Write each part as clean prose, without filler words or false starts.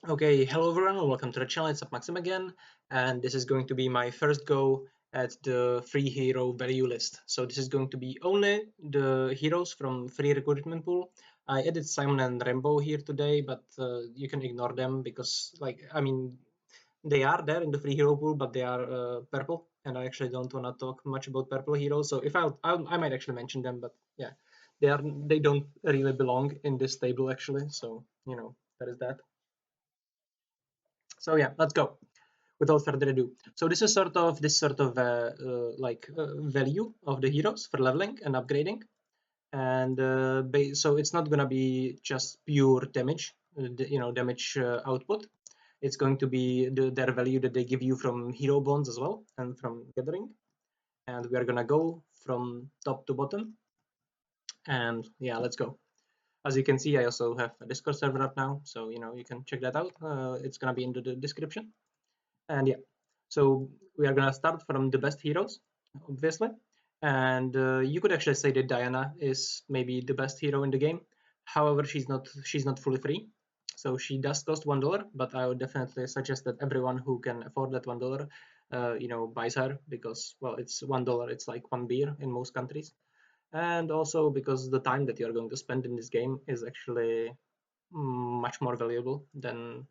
Okay, hello everyone, welcome to the channel. It's Maxim again, and this is going to be my first go at the free hero value list. So this is going to be only the heroes from free recruitment pool. I added Simon and Rambo here today, but you can ignore them because, they are there in the free hero pool, but they are purple, and I actually don't want to talk much about purple heroes. So if I might actually mention them, but yeah, they don't really belong in this table actually. So that is that. So yeah, let's go. Without further ado, so this is value of the heroes for leveling and upgrading, and so it's not gonna be just pure damage, damage output. It's going to be their value that they give you from hero bonds as well and from gathering. And we are gonna go from top to bottom, and yeah, let's go. As you can see, I also have a Discord server up now, so you can check that out. It's gonna be in the description. And yeah, so we are gonna start from the best heroes, obviously. And you could actually say that Diana is maybe the best hero in the game. However, she's not fully free, so she does cost $1. But I would definitely suggest that everyone who can afford that $1, buys her because well, it's $1. It's like one beer in most countries, and also because the time that you are going to spend in this game is actually much more valuable than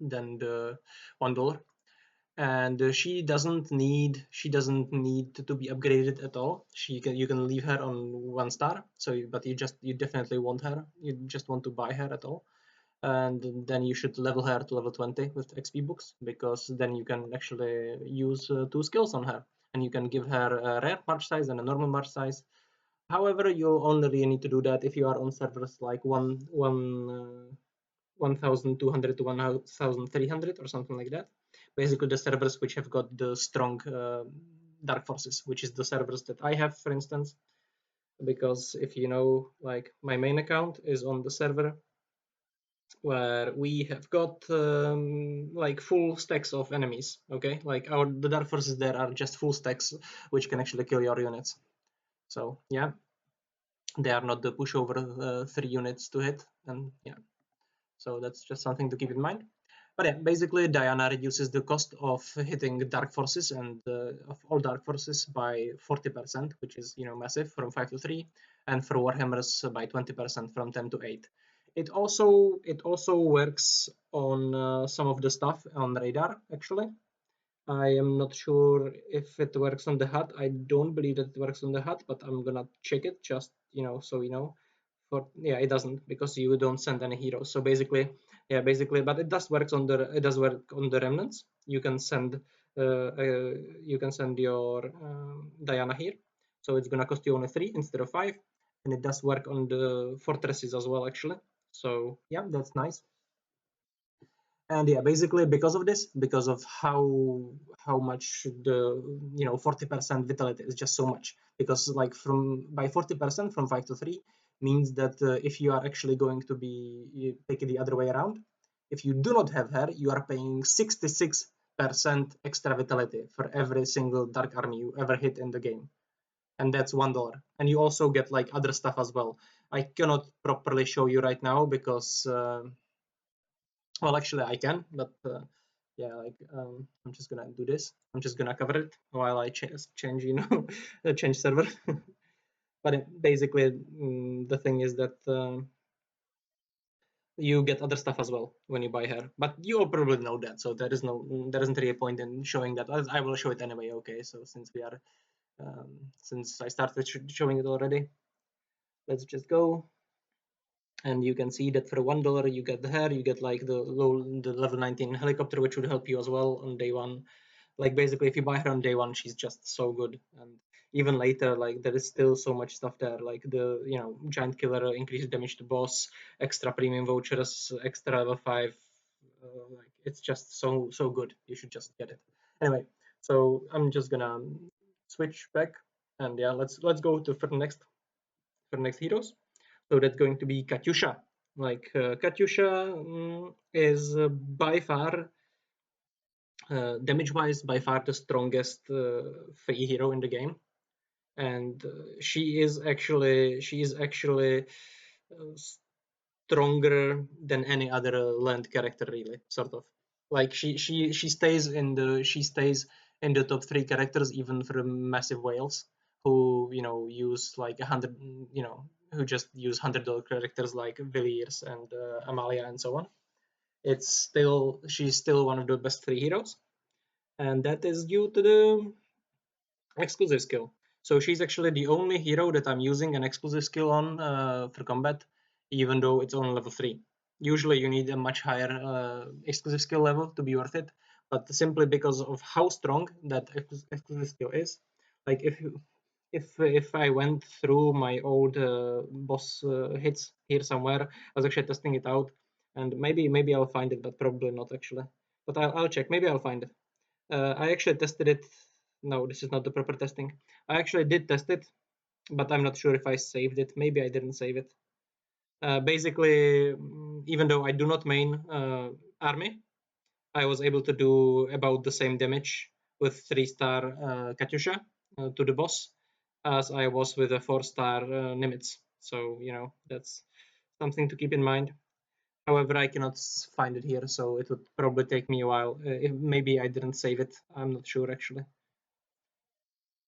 than the $1. And she doesn't need to be upgraded at all. You can leave her on 1 star. But you definitely want her. You just want to buy her at all, and then you should level her to level 20 with XP books, because then you can actually use two skills on her, and you can give her a rare march size and a normal march size. However, you'll only really need to do that if you are on servers like 1200 to 1300 or something like that. Basically, the servers which have got the strong dark forces, which is the servers that I have, for instance. Because if you know, like my main account is on the server where we have got like full stacks of enemies. Okay, like the dark forces there are just full stacks which can actually kill your units. So yeah, they are not the pushover 3 units to hit, and yeah. So that's just something to keep in mind. But yeah, basically Diana reduces the cost of hitting dark forces and of all dark forces by 40%, which is massive, from 5 to 3, and for Warhammers by 20% from 10 to 8. It also works on some of the stuff on radar actually. I am not sure if it works on the HUD. I don't believe that it works on the HUD, but I'm gonna check it just so you know. For yeah, it doesn't, because you don't send any heroes. So basically, but it does work on the remnants. You can send your Diana here, so it's gonna cost you only 3 instead of 5, and it does work on the fortresses as well actually. So yeah, that's nice. And yeah, basically because of this, because of how much the 40% vitality is just so much, because like from by 40% from 5 to 3 means that if you are actually going to be taking the other way around, if you do not have her, you are paying 66% extra vitality for every single dark army you ever hit in the game, and that's $1. And you also get like other stuff as well. I cannot properly show you right now because well, actually, I can, but yeah, I'm just gonna do this. I'm just gonna cover it while I change, change server. But basically, the thing is that you get other stuff as well when you buy her. But you all probably know that, so there isn't really a point in showing that. I will show it anyway. Okay, so since I started showing it already, let's just go. And you can see that for $1 you get the hair, you get like the level 19 helicopter, which would help you as well on day one. Like basically, if you buy her on day one, she's just so good. And even later, like there is still so much stuff there, like the giant killer, increased damage to boss, extra premium vouchers, extra level 5. Like it's just so good. You should just get it. Anyway, so I'm just gonna switch back, and yeah, let's go to for next heroes. So that's going to be Katyusha. Like Katyusha is by far, damage-wise, by far the strongest free hero in the game, and she is actually stronger than any other land character, really, sort of. Like she stays in the top 3 characters even for massive whales who use like 100, who just use $100 characters like Villiers and Amalia and so on. She's still one of the best 3 heroes, and that is due to the exclusive skill. So she's actually the only hero that I'm using an exclusive skill on for combat, even though it's on level 3. Usually you need a much higher exclusive skill level to be worth it, but simply because of how strong that exclusive skill is, like if I went through my old boss hits here somewhere, I was actually testing it out, and maybe I'll find it, but probably not actually. But I'll check. Maybe I'll find it. I actually tested it. No, this is not the proper testing. I actually did test it, but I'm not sure if I saved it. Maybe I didn't save it. Basically, even though I do not main army, I was able to do about the same damage with 3-star Katyusha to the boss as I was with a 4-star Nimitz. So, that's something to keep in mind. However, I cannot find it here, so it would probably take me a while. Maybe I didn't save it. I'm not sure actually.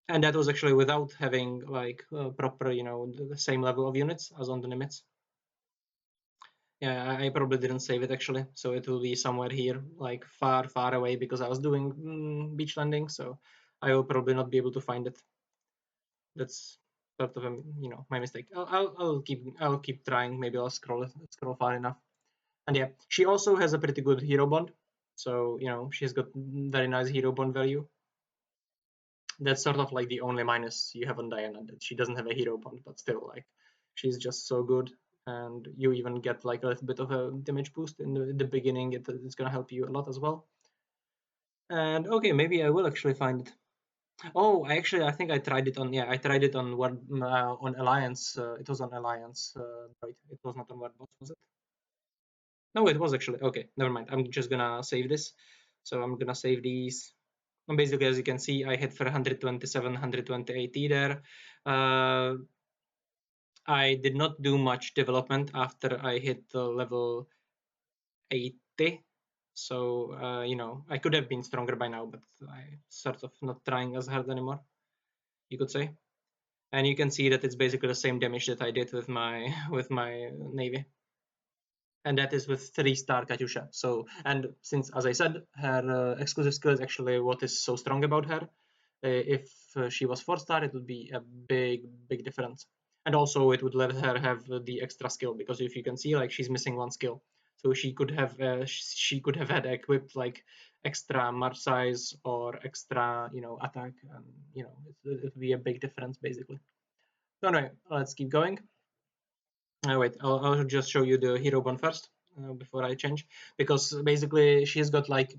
And that was actually without having like proper, the same level of units as on the Nimitz. Yeah, I probably didn't save it actually, so it will be somewhere here, like far, far away, because I was doing beach landing, so I will probably not be able to find it. That's sort of my mistake. I'll keep trying. Maybe I'll scroll far enough. And yeah, she also has a pretty good hero bond, so she's got very nice hero bond value. That's sort of like the only minus you have on Diana, that she doesn't have a hero bond, but still, like, she's just so good, and you even get like a little bit of a damage boost in the beginning. It's gonna help you a lot as well. And okay, maybe I will actually find it. Oh, I think I tried it on, I tried it on on Alliance. It was on Alliance. Right, it was not on Wordbox, was it? No, it was actually. Okay, never mind. I'm just gonna save this. So I'm gonna save these. And basically, as you can see, I hit for 127, 128 there. I did not do much development after I hit the level 80. So, I could have been stronger by now, but I sort of not trying as hard anymore, you could say. And you can see that it's basically the same damage that I did with my navy. And that is with 3-star Katyusha. So, and since, as I said, her exclusive skill is actually what is so strong about her. If she was 4-star, it would be a big difference. And also, it would let her have the extra skill, because if you can see, like, she's missing 1 skill, so she could have had equipped like extra march size or extra attack, and it would be a big difference basically. So anyway, let's keep going. Wait, I'll just show you the hero bond first before I change, because basically she's got like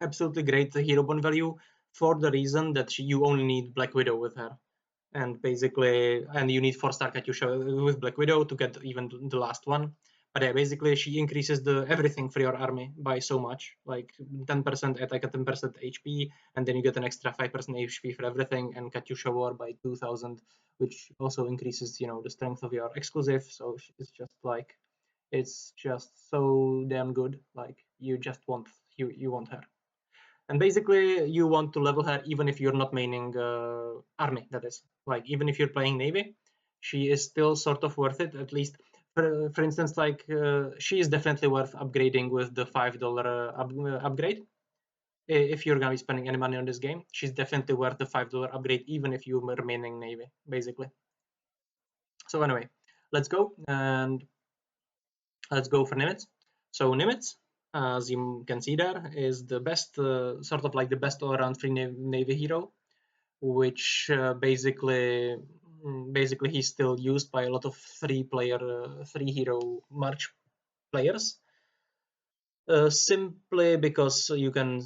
absolutely great hero bond value for the reason that you only need Black Widow with her, and you need 4-star Katyusha with Black Widow to get even the last one. But yeah, basically she increases the everything for your army by so much, like 10% attack and 10% HP, and then you get an extra 5% HP for everything, and Katyusha War by 2000, which also increases the strength of your exclusive. So it's just so damn good. Like, you want her. And basically, you want to level her even if you're not maining army, that is. Like, even if you're playing navy, she is still sort of worth it, at least. For instance, like, she is definitely worth upgrading with the $5 upgrade. If you're going to be spending any money on this game, she's definitely worth the $5 upgrade, even if you're remaining navy, basically. So anyway, let's go, and let's go for Nimitz. So Nimitz, as you can see there, is the best, sort of like the best all-around free navy hero, which basically he's still used by a lot of three hero march players, simply because you can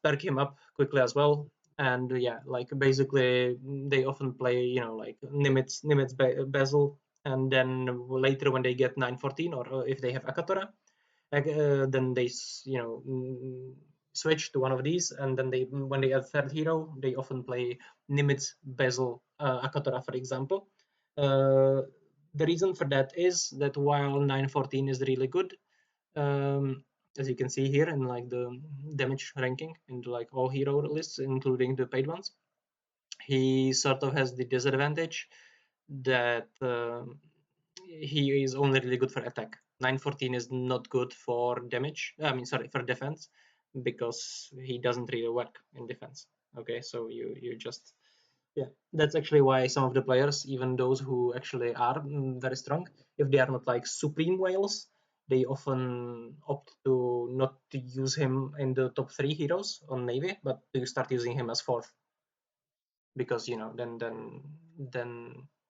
perk him up quickly as well. And yeah, like basically they often play like Nimitz, Bassel, and then later when they get 914, or if they have Akatora, then they switch to one of these, and then when they add third hero, they often play Nimitz, Bassel, Akatora, for example. The reason for that is that while 914 is really good, as you can see here in like the damage ranking in like all hero lists, including the paid ones, he sort of has the disadvantage that he is only really good for attack. 914 is not good for damage. I mean, sorry, for defense, because he doesn't really work in defense. Okay, so you just, yeah, that's actually why some of the players, even those who actually are very strong, if they are not like supreme whales, they often opt to not to use him in the top 3 heroes on Navy, but to start using him as 4th, because you know then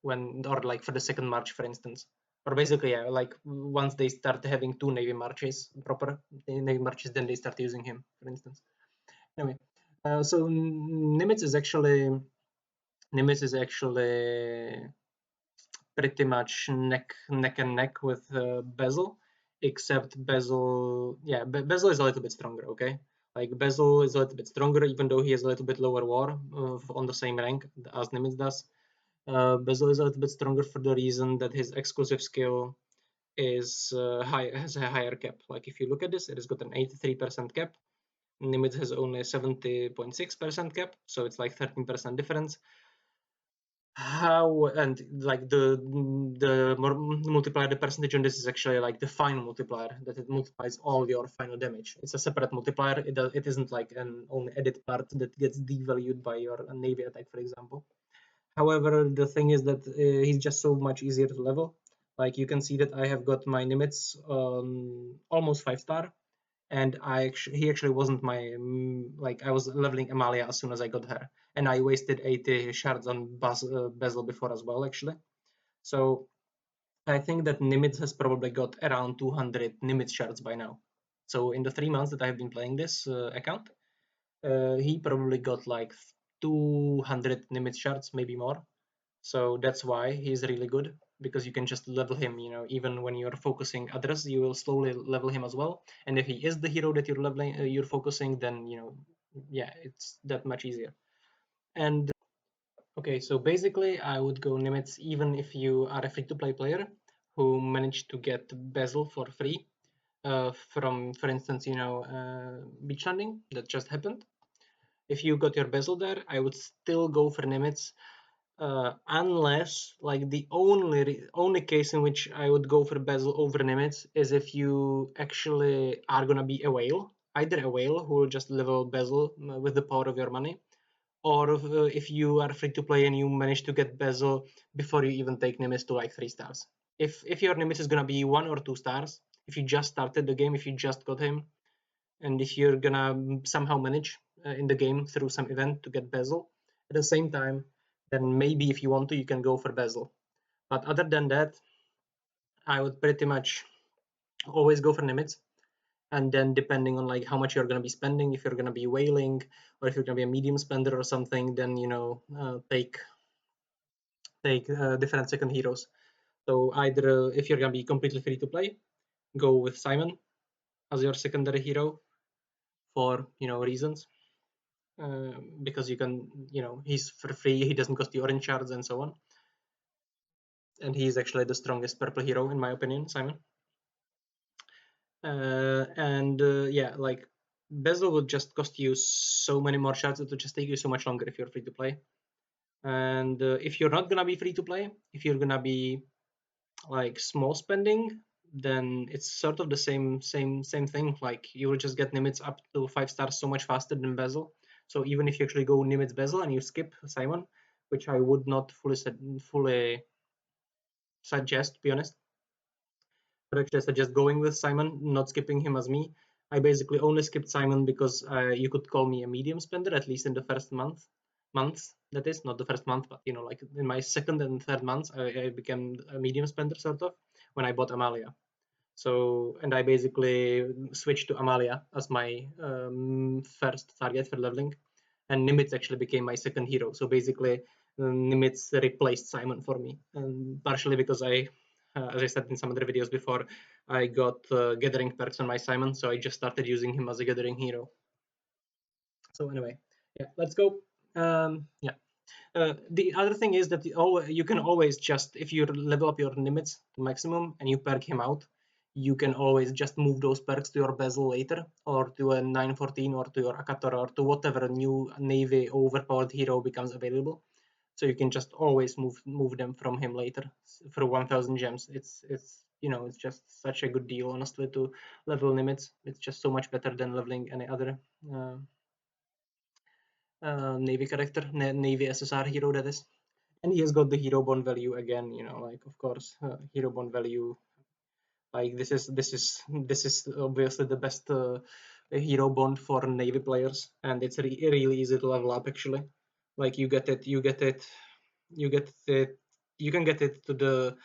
when, or like for the second march, for instance, or basically, yeah, like once they start having 2 Navy marches, proper Navy marches, then they start using him, for instance. Anyway, so Nimitz is actually pretty much neck and neck with Bassel, except Bassel, yeah, Bassel is a little bit stronger. Okay, like Bassel is a little bit stronger, even though he has a little bit lower war on the same rank as Nimitz does. Bassel is a little bit stronger for the reason that his exclusive skill is has a higher cap. Like if you look at this, it has got an 83% cap. Nimitz has only 70.6% cap, so it's like 13% difference. How, and like the multiplier, the percentage on this is actually like the final multiplier, that it multiplies all your final damage. It's a separate multiplier. It isn't like an only edit part that gets devalued by your Navy attack, for example. However, the thing is that he's just so much easier to level. Like you can see that I have got my Nimitz almost 5-star, and he actually wasn't my like, I was leveling Amalia as soon as I got her, and I wasted 80 shards on Bassel before as well, actually. So I think that Nimitz has probably got around 200 Nimitz shards by now. So in the 3 months that I've been playing this account, he probably got like 200 Nimitz shards, maybe more. So that's why he's really good, because you can just level him, you know, even when you're focusing others, you will slowly level him as well. And if he is the hero that you're leveling, you're focusing, then, you know, yeah, it's that much easier. And okay, so basically I would go Nimitz even if you are a free-to-play player who managed to get Bassel for free from, for instance, you know, beach landing that just happened. If you got your Bassel there, I would still go for Nimitz. Unless, like, the only case in which I would go for Bassel over Nimitz is if you actually are gonna be a whale, either a whale who will just level Bassel with the power of your money, or if you are free to play and you manage to get Bassel before you even take Nimitz to like 3 stars. If your Nimitz is gonna be 1 or 2 stars, if you just started the game, if you just got him, and if you're gonna somehow manage in the game through some event to get Bassel at the same time, then maybe if you want to, you can go for Bassel. But other than that, I would pretty much always go for Nimitz. And then depending on like how much you're going to be spending, if you're going to be whaling or if you're going to be a medium spender or something, then, you know, take different second heroes. So either if you're going to be completely free to play, go with Simon as your secondary hero for, you know, reasons. Because you can, you know, he's for free, he doesn't cost you orange shards and so on. And he's actually the strongest purple hero in my opinion, Simon. Yeah, like Bassel would just cost you so many more shards. It would just take you so much longer if you're free to play. And if you're not gonna be free to play, if you're gonna be like small spending, then it's sort of the same thing. Like you will just get Nimitz up to 5 stars so much faster than Bassel. So even if you actually go Nimitz Bassel and you skip Simon, which I would not fully suggest, to be honest, but actually I suggest going with Simon, not skipping him as me. I basically only skipped Simon because you could call me a medium spender, at least in the first months, that is, not the first month, but, you know, like in my second and third months, I became a medium spender, sort of, when I bought Amalia. So, and I basically switched to Amalia as my first target for leveling, and Nimitz actually became my second hero. So basically, Nimitz replaced Simon for me, and partially because as I said in some other videos before, I got gathering perks on my Simon, so I just started using him as a gathering hero. So anyway, yeah, let's go. Yeah. The other thing is that you can always just, if you level up your Nimitz to maximum and you perk him out, you can always just move those perks to your Bassel later, or to a 914, or to your Akator, or to whatever new Navy overpowered hero becomes available. So you can just always move them from him later for 1,000 gems. It's it's just such a good deal, honestly, to level Nimitz. It's just so much better than leveling any other uh, Navy character, Navy SSR hero, that is. And he has got the hero bond value again, like, of course, hero bond value, like, this is obviously the best hero bond for Navy players, and it's really easy to level up, actually. Like, you get it, you can get it to the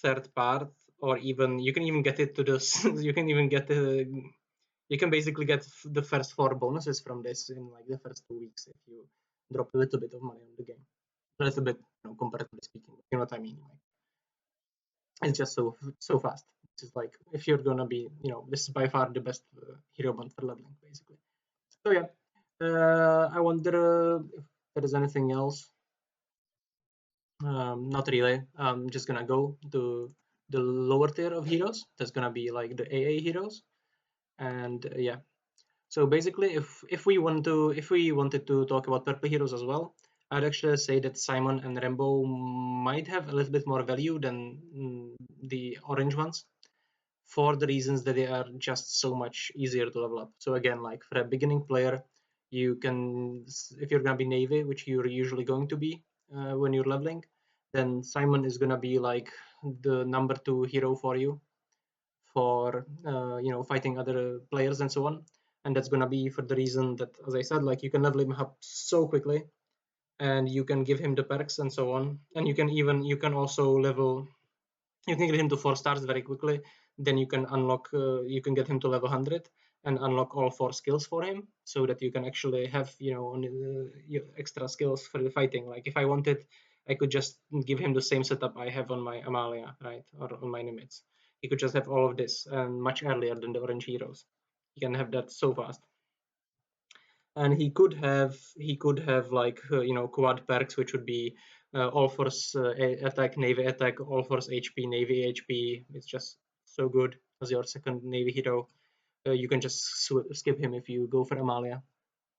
third part, or even you can even get it to the you can even get you can basically get the first 4 bonuses from this in like the first 2 weeks if you drop a little bit of money on the game. A little bit, comparatively speaking. You know what I mean? Like, it's just so fast. It's just like, if you're gonna be, this is by far the best hero bond for leveling, basically. So yeah, I wonder if there is anything else. Not really. I'm just gonna go to the lower tier of heroes. That's gonna be like the AA heroes, and yeah. So basically, if we wanted to talk about purple heroes as well, I'd actually say that Simon and Rambo might have a little bit more value than the orange ones, for the reasons that they are just so much easier to level up. So again, like, for a beginning player, you can, if you're gonna be Navy, which you're usually going to be when you're leveling, then Simon is gonna be like the number 2 hero for you, for fighting other players and so on. And that's gonna be for the reason that, as I said, like, you can level him up so quickly, and you can give him the perks and so on, and you can also level, you can get him to 4 stars very quickly. Then you can unlock, you can get him to level 100 and unlock all 4 skills for him, so that you can actually have extra skills for the fighting. Like, if I wanted, I could just give him the same setup I have on my Amalia, right, or on my Nimitz. He could just have all of this, and much earlier than the orange heroes. He can have that so fast. And he could have like quad perks, which would be all force attack, Navy attack, all force HP, Navy HP. It's just so good as your second Navy hero. You can just skip him if you go for Amalia.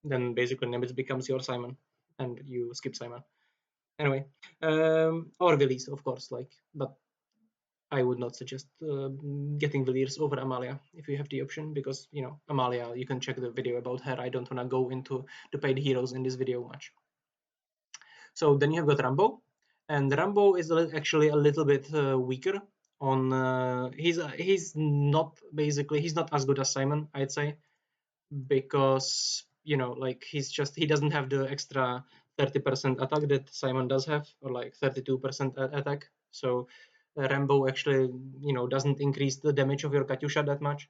Then basically Nimitz becomes your Simon, and you skip Simon. Anyway, or Willis, of course. Like, but I would not suggest getting Villiers over Amalia if you have the option, because Amalia, you can check the video about her. I don't want to go into the paid heroes in this video much. So then you have got Rambo, and Rambo is actually a little bit weaker. He's not as good as Simon, I'd say, because like, he doesn't have the extra 30% attack that Simon does have, or like 32% attack. So Rambo actually doesn't increase the damage of your Katyusha that much.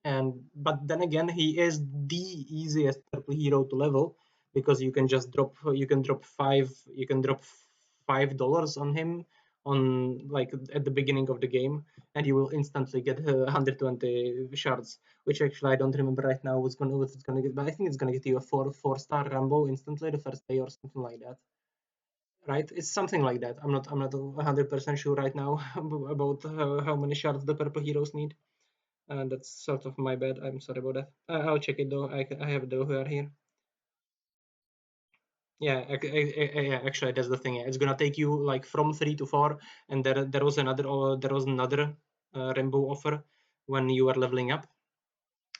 But then again, he is the easiest purple hero to level, because you can drop $5 on him, on like at the beginning of the game, and you will instantly get 120 shards, which actually I don't remember right now what it's gonna get, but I think it's gonna get you a 4-star Rambo instantly the first day, or something like that. Right, it's something like that. I'm not 100% sure right now about how many shards the purple heroes need, and that's sort of my bad. I'm sorry about that. I'll check it though. I have the who are here. Yeah, yeah, actually, that's the thing. Yeah. It's gonna take you like from 3 to 4, and there was another Rainbow offer when you were leveling up,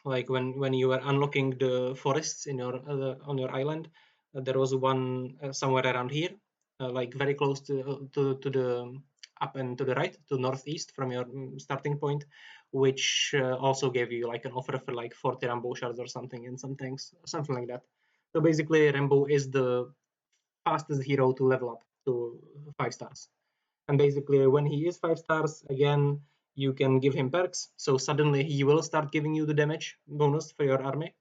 like when you were unlocking the forests in your on your island. There was one somewhere around here, like very close to the up and to the right, to northeast from your starting point, which also gave you like an offer for like 40 Rambo shards or something, and some tanks, something like that. So basically, Rambo is the fastest hero to level up to 5 stars. And basically, when he is 5 stars, again, you can give him perks. So suddenly he will start giving you the damage bonus for your army.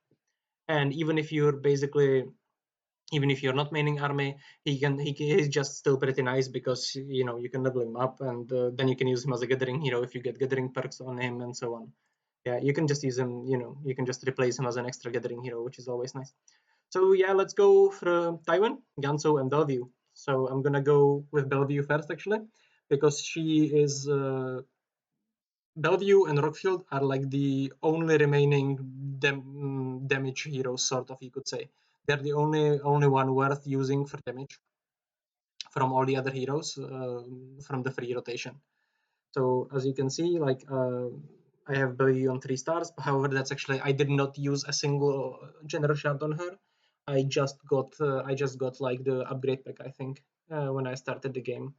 And even if you're not maining army, he's just still pretty nice, because you can level him up, and then you can use him as a gathering hero if you get gathering perks on him and so on. Yeah, you can just use him. You can just replace him as an extra gathering hero, which is always nice. So yeah, let's go for Tywin, Ganso, and Bellevue. So I'm gonna go with Bellevue first, actually, because she is Bellevue and Rockfield are like the only remaining damage heroes, sort of, you could say. They're the only one worth using for damage from all the other heroes from the free rotation. So as you can see, like I have Bellevue on 3 stars. However, that's actually I did not use a single general shard on her. I just got like the upgrade pack, I think, when I started the game.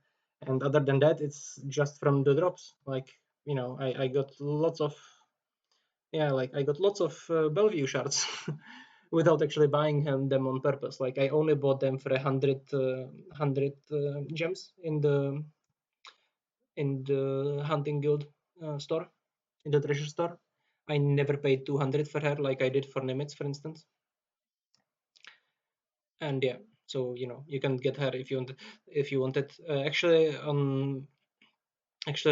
And other than that, it's just from the drops. Like, you know, I got lots of I got lots of Bellevue shards without actually buying them on purpose. Like I only bought them for 100 gems in the hunting guild store, in the treasure store. I never paid 200 for her like I did for Nimitz, for instance. And yeah, so you know you can get her if you want it. Actually on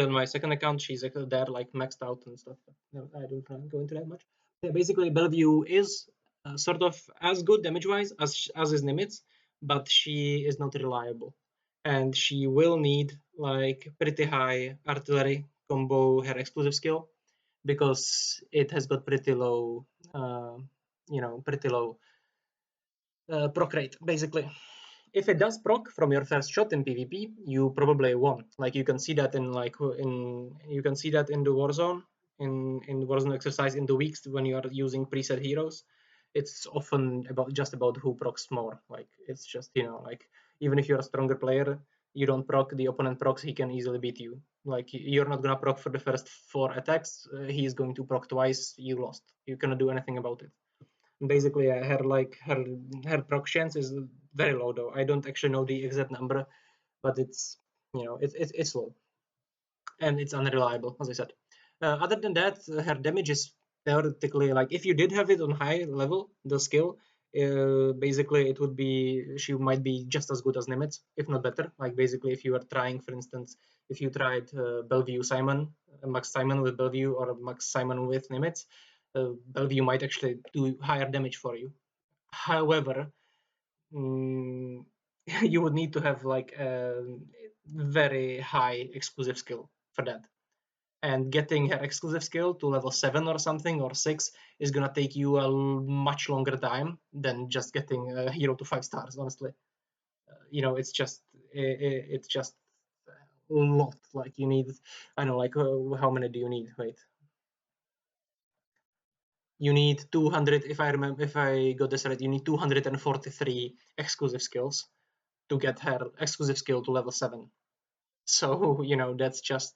my second account she's there like maxed out and stuff. But no, I don't go into that much. Yeah, basically Bellevue is sort of as good damage wise as is Nimitz, but she is not reliable, and she will need like pretty high artillery combo her exclusive skill because it has got pretty low pretty low proc rate basically. If it does proc from your first shot in PvP, you probably won. Like you can see that in the Warzone, in the Warzone exercise in the weeks when you are using preset heroes. It's often about who procs more. Like it's just like even if you're a stronger player, you don't proc, the opponent procs, he can easily beat you. Like you're not gonna proc for the first 4 attacks, he is going to proc twice, you lost. You cannot do anything about it. Basically her proc chance is very low though. I don't actually know the exact number, but it's it's low and it's unreliable, as I said. Other than that, her damage is theoretically like if you did have it on high level, the skill, basically it would be she might be just as good as Nimitz, if not better. Like basically, if you are trying, for instance, if you tried Bellevue Simon, Max Simon with Bellevue or Max Simon with Nimitz, Bellevue might actually do higher damage for you. However, mm, you would need to have like a very high exclusive skill for that. And getting her exclusive skill to level 7 or something or 6 is gonna take you a much longer time than just getting a hero to 5 stars, honestly. It's just a lot. Like you need, I know, like how many do you need? Wait, you need 200. If I remember, if I got this right, you need 243 exclusive skills to get her exclusive skill to level 7. So that's just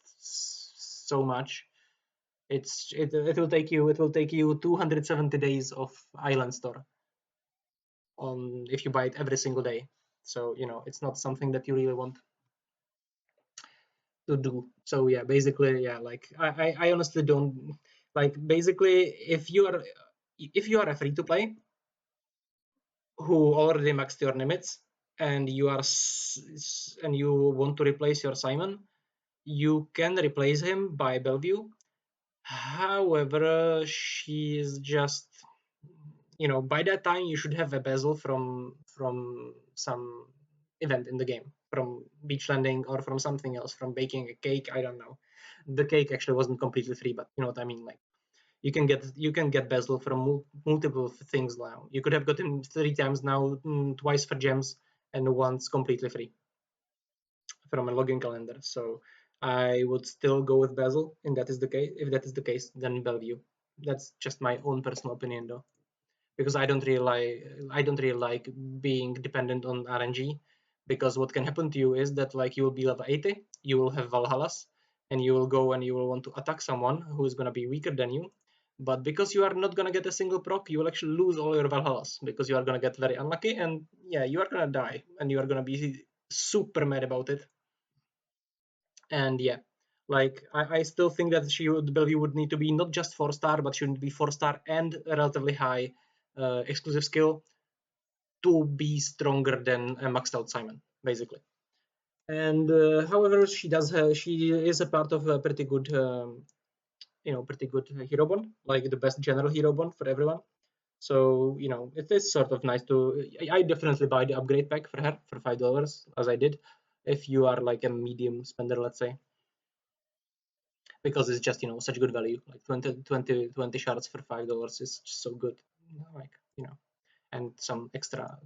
so much. It will take you 270 days of Island Store on if you buy it every single day. So it's not something that you really want to do. So yeah, basically, yeah, like I honestly don't like. Basically, if you are a free to play who already maxed your limits and you want to replace your Simon, you can replace him by Bellevue. However, she's just by that time you should have a Bassel from some event in the game, from beach landing or from something else, from baking a cake. I don't know. The cake actually wasn't completely free, but you know what I mean. Like you can get Bassel from multiple things now. You could have gotten 3 times now, twice for gems, and once completely free from a login calendar. So I would still go with Bassel, and that is the case. If that is the case, then Bellevue. That's just my own personal opinion, though, because I don't really like being dependent on RNG. Because what can happen to you is that like you will be level 80, you will have Valhallas, and you will go and you will want to attack someone who is gonna be weaker than you. But because you are not gonna get a single proc, you will actually lose all your Valhallas because you are gonna get very unlucky, and yeah, you are gonna die, and you are gonna be super mad about it. And yeah, like I still think that Bellevue would need to be not just 4-star, but should be 4-star and a relatively high exclusive skill to be stronger than a maxed out Simon, basically. And however, she is a part of a pretty good, pretty good hero bond, like the best general hero bond for everyone. So, you know, it is sort of nice to. I definitely buy the upgrade pack for her for $5, as I did. If you are like a medium spender, let's say, because it's just, you know, such good value. Like 20 shards for $5 is just so good. Like, you know, and some extra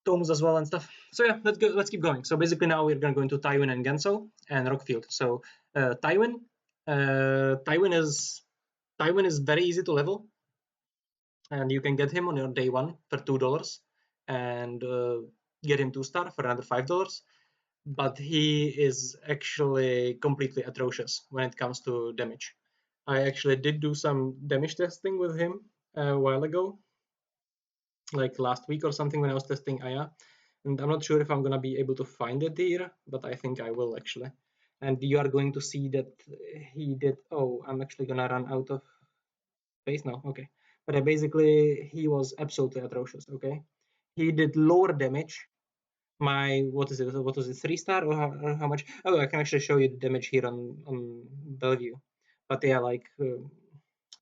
tomes as well and stuff. So yeah, let's keep going. So basically now we're gonna go into Tywin and Ganso and Rockfield. So Tywin is very easy to level, and you can get him on your day one for $2 and get him 2-star for another $5. But he is actually completely atrocious when it comes to damage. I actually did do some damage testing with him a while ago, like last week or something, when I was testing Aya. And I'm not sure if I'm gonna be able to find it here, but I think I will actually. And you are going to see that he did. Oh, I'm actually gonna run out of space now. Okay, but basically he was absolutely atrocious. Okay, he did lower damage. My what is it? What was it? 3-star or how much? Oh, I can actually show you the damage here on Bellevue. But yeah, like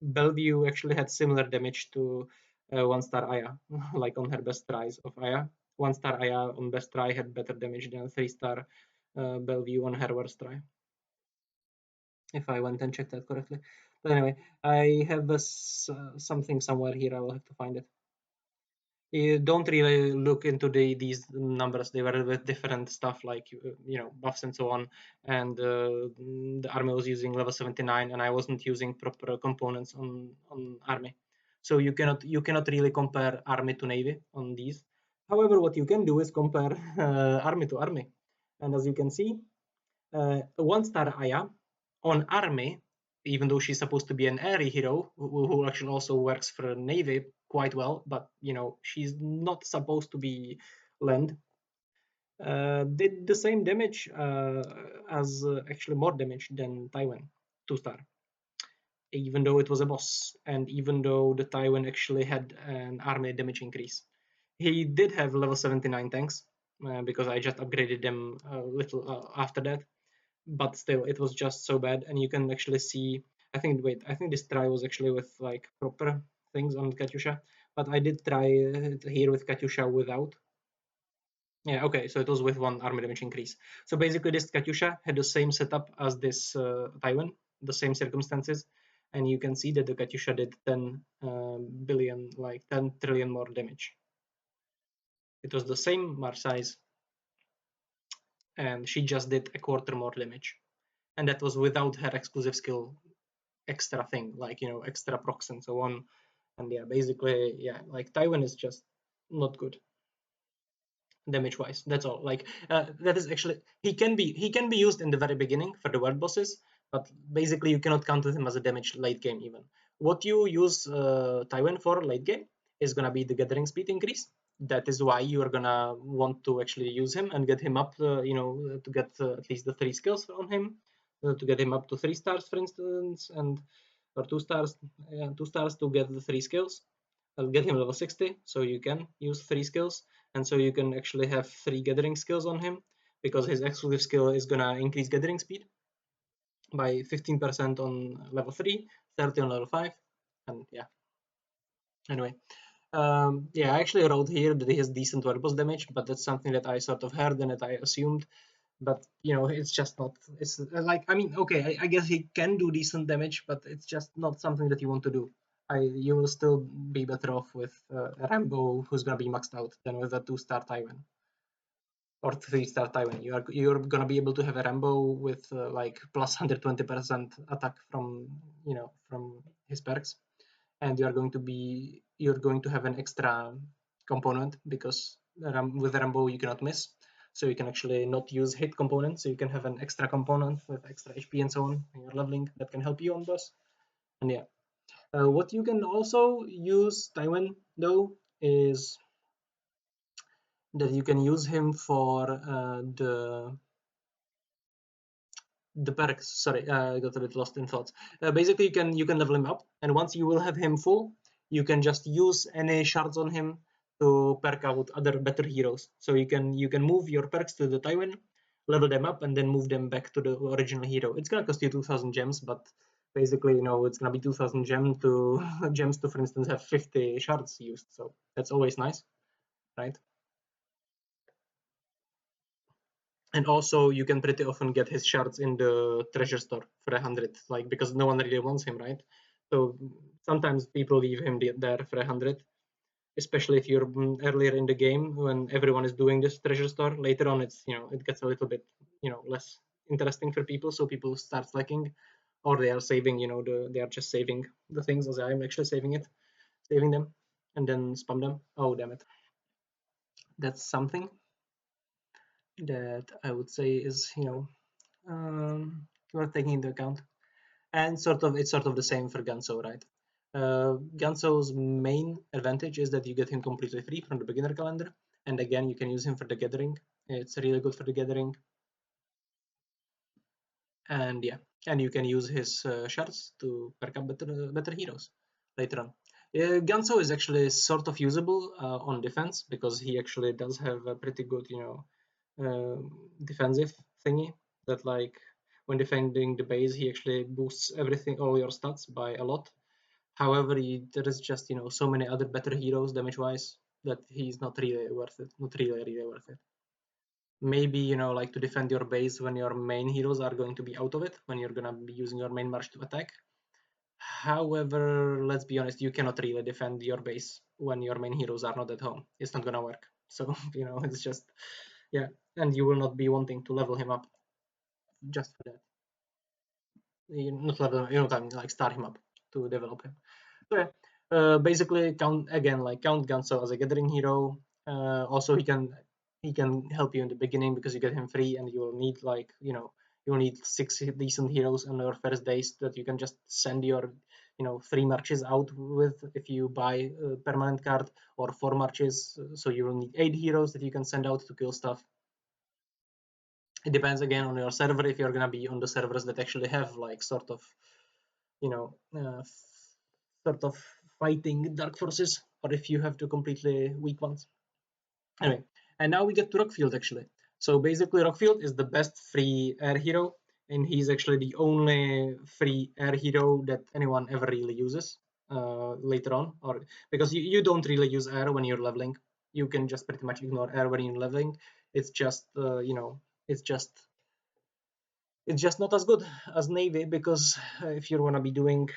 Bellevue actually had similar damage to 1-star Aya, like on her best tries of Aya. 1-star Aya on best try had better damage than 3-star Bellevue on her worst try, if I went and checked that correctly. But anyway, I have this something somewhere here. I will have to find it. You don't really look into these numbers. They were with different stuff like you know, buffs and so on. And the army was using level 79, and I wasn't using proper components on army. So you cannot really compare army to navy on these. However, what you can do is compare army to army. And as you can see, 1-star Aya on army, even though she's supposed to be an airy hero who actually also works for navy quite well, but you know, she's not supposed to be land, did the same damage as actually more damage than Tywin 2-star, even though it was a boss, and even though the Tywin actually had an army damage increase. He did have level 79 tanks because I just upgraded them a little after that, but still it was just so bad. And you can actually see, I think this try was actually with like proper things on Katyusha, but I did try here with Katyusha without. Yeah, okay, so it was with 1 armor damage increase. So basically this Katyusha had the same setup as this Tywin, the same circumstances, and you can see that the Katyusha did 10 billion, like 10 trillion more damage. It was the same march size, and she just did a quarter more damage, and that was without her exclusive skill extra thing, like, you know, extra procs and so on. And yeah, basically, yeah, like Tywin is just not good damage wise. That's all. Like that is actually, he can be used in the very beginning for the world bosses, but basically you cannot count with him as a damage late game even. What you use Tywin for late game is gonna be the gathering speed increase. That is why you are gonna want to actually use him and get him up, you know, to get at least the 3 skills on him, to get him up to 3 stars, for instance, and or 2 stars, 2 stars to get the 3 skills. I'll get him level 60, so you can use 3 skills, and so you can actually have 3 gathering skills on him, because his exclusive skill is gonna increase gathering speed by 15% on level 3, 30 on level 5, and yeah. Anyway, yeah, I actually wrote here that he has decent world boss damage, but that's something that I sort of heard and that I assumed. But you know, it's just not. It's like, I mean, okay, I guess he can do decent damage, but it's just not something that you want to do. You will still be better off with a Rambo who's gonna be maxed out than with a 2-star Tywin or 3-star Tywin. You're gonna be able to have a Rambo with like plus 120% attack from, you know, from his perks, and you're going to have an extra component, because with Rambo you cannot miss, so you can actually not use hit component, so you can have an extra component with extra HP and so on when you're leveling that can help you on boss. And yeah, what you can also use Tywin though is that you can use him for the perks. Sorry, I got a bit lost in thoughts. Basically, you can level him up, and once you will have him full, you can just use any shards on him to perk out other better heroes. So you can move your perks to the Tywin, level them up, and then move them back to the original hero. It's gonna cost you 2,000 gems, but basically, you know, it's gonna be 2,000 gems to, for instance, have 50 shards used. So that's always nice, right? And also, you can pretty often get his shards in the treasure store for 100, like, because no one really wants him, right? So sometimes people leave him there for 100, especially if you're earlier in the game when everyone is doing this treasure store. Later on, it's, you know, it gets a little bit, you know, less interesting for people, so people start slacking, or they are saving, you know, they are just saving the things, as I'm actually saving them, and then spam them. Oh, damn it. That's something that I would say is, you know, worth taking into account. And it's sort of the same for Ganso, right? Ganso's main advantage is that you get him completely free from the beginner calendar, and again, you can use him for the gathering. It's really good for the gathering, and yeah, and you can use his shards to perk up better heroes later on. Ganso is actually sort of usable on defense because he actually does have a pretty good, you know, defensive thingy that, like, when defending the base, he actually boosts everything, all your stats by a lot. However, there is just, you know, so many other better heroes damage-wise that he's not really worth it. Not really worth it. Maybe, you know, like to defend your base when your main heroes are going to be out of it, when you're gonna be using your main march to attack. However, let's be honest, you cannot really defend your base when your main heroes are not at home. It's not gonna work. So, you know, it's just, yeah, and you will not be wanting to level him up just for that. You not level, you know, I mean, like start him up to develop him. So yeah, basically count Ganso as a gathering hero. Also, he can help you in the beginning because you get him free, and you will need, like, you know, you will need 6 decent heroes on your first days that you can just send your, you know, 3 marches out with if you buy a permanent card, or 4 marches. So you will need 8 heroes that you can send out to kill stuff. It depends again on your server if you're gonna be on the servers that actually have, like, sort of, you know, sort of fighting dark forces, or if you have the completely weak ones. Anyway, and now we get to Rockfield actually. So basically, Rockfield is the best free air hero, and he's actually the only free air hero that anyone ever really uses later on, or because you don't really use air when you're leveling. You can just pretty much ignore air when you're leveling. It's just, you know, it's just not as good as Navy, because if you're gonna be doing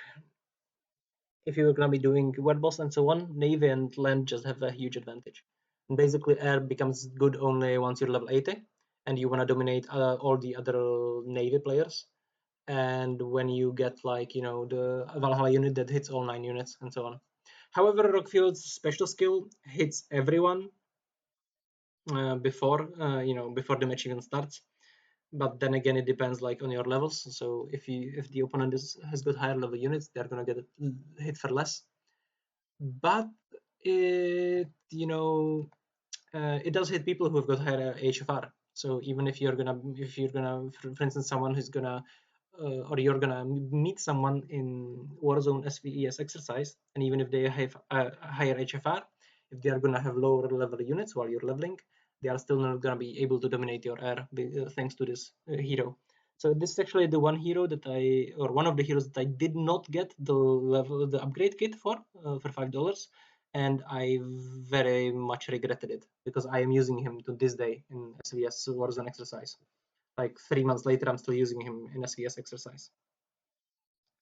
wet boss and so on, Navy and land just have a huge advantage. And basically, air becomes good only once you're level 80, and you wanna dominate all the other Navy players. And when you get, like, you know, the Valhalla unit that hits all 9 units and so on. However, Rockfield's special skill hits everyone before the match even starts. But then again, it depends, like, on your levels. So if the opponent has got higher level units, they're gonna get hit for less. But it it does hit people who have got higher HFR. So even if you're gonna for instance, someone who's gonna or you're gonna meet someone in Warzone SVES exercise, and even if they have a higher HFR, if they are gonna have lower level units while you're leveling, they are still not gonna be able to dominate your air thanks to this hero. So this is actually the one hero one of the heroes that I did not get the upgrade kit for $5, and I very much regretted it because I am using him to this day in SVS Warzone exercise. Like 3 months later, I'm still using him in SVS exercise.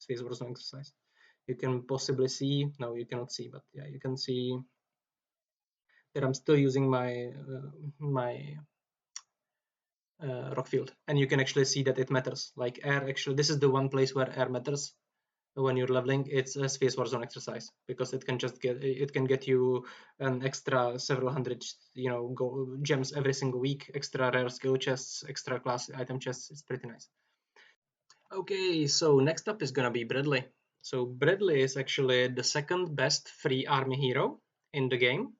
SVS Warzone exercise. You can possibly see, no, you cannot see, but yeah, you can see that I'm still using my Rockfield, and you can actually see that it matters. Like air, actually, this is the one place where air matters when you're leveling. It's a Space Warzone exercise because it can get you an extra several hundred, gems every single week, extra rare skill chests, extra class item chests. It's pretty nice. Okay, so next up is gonna be Bradley. So Bradley is actually the second best free army hero in the game.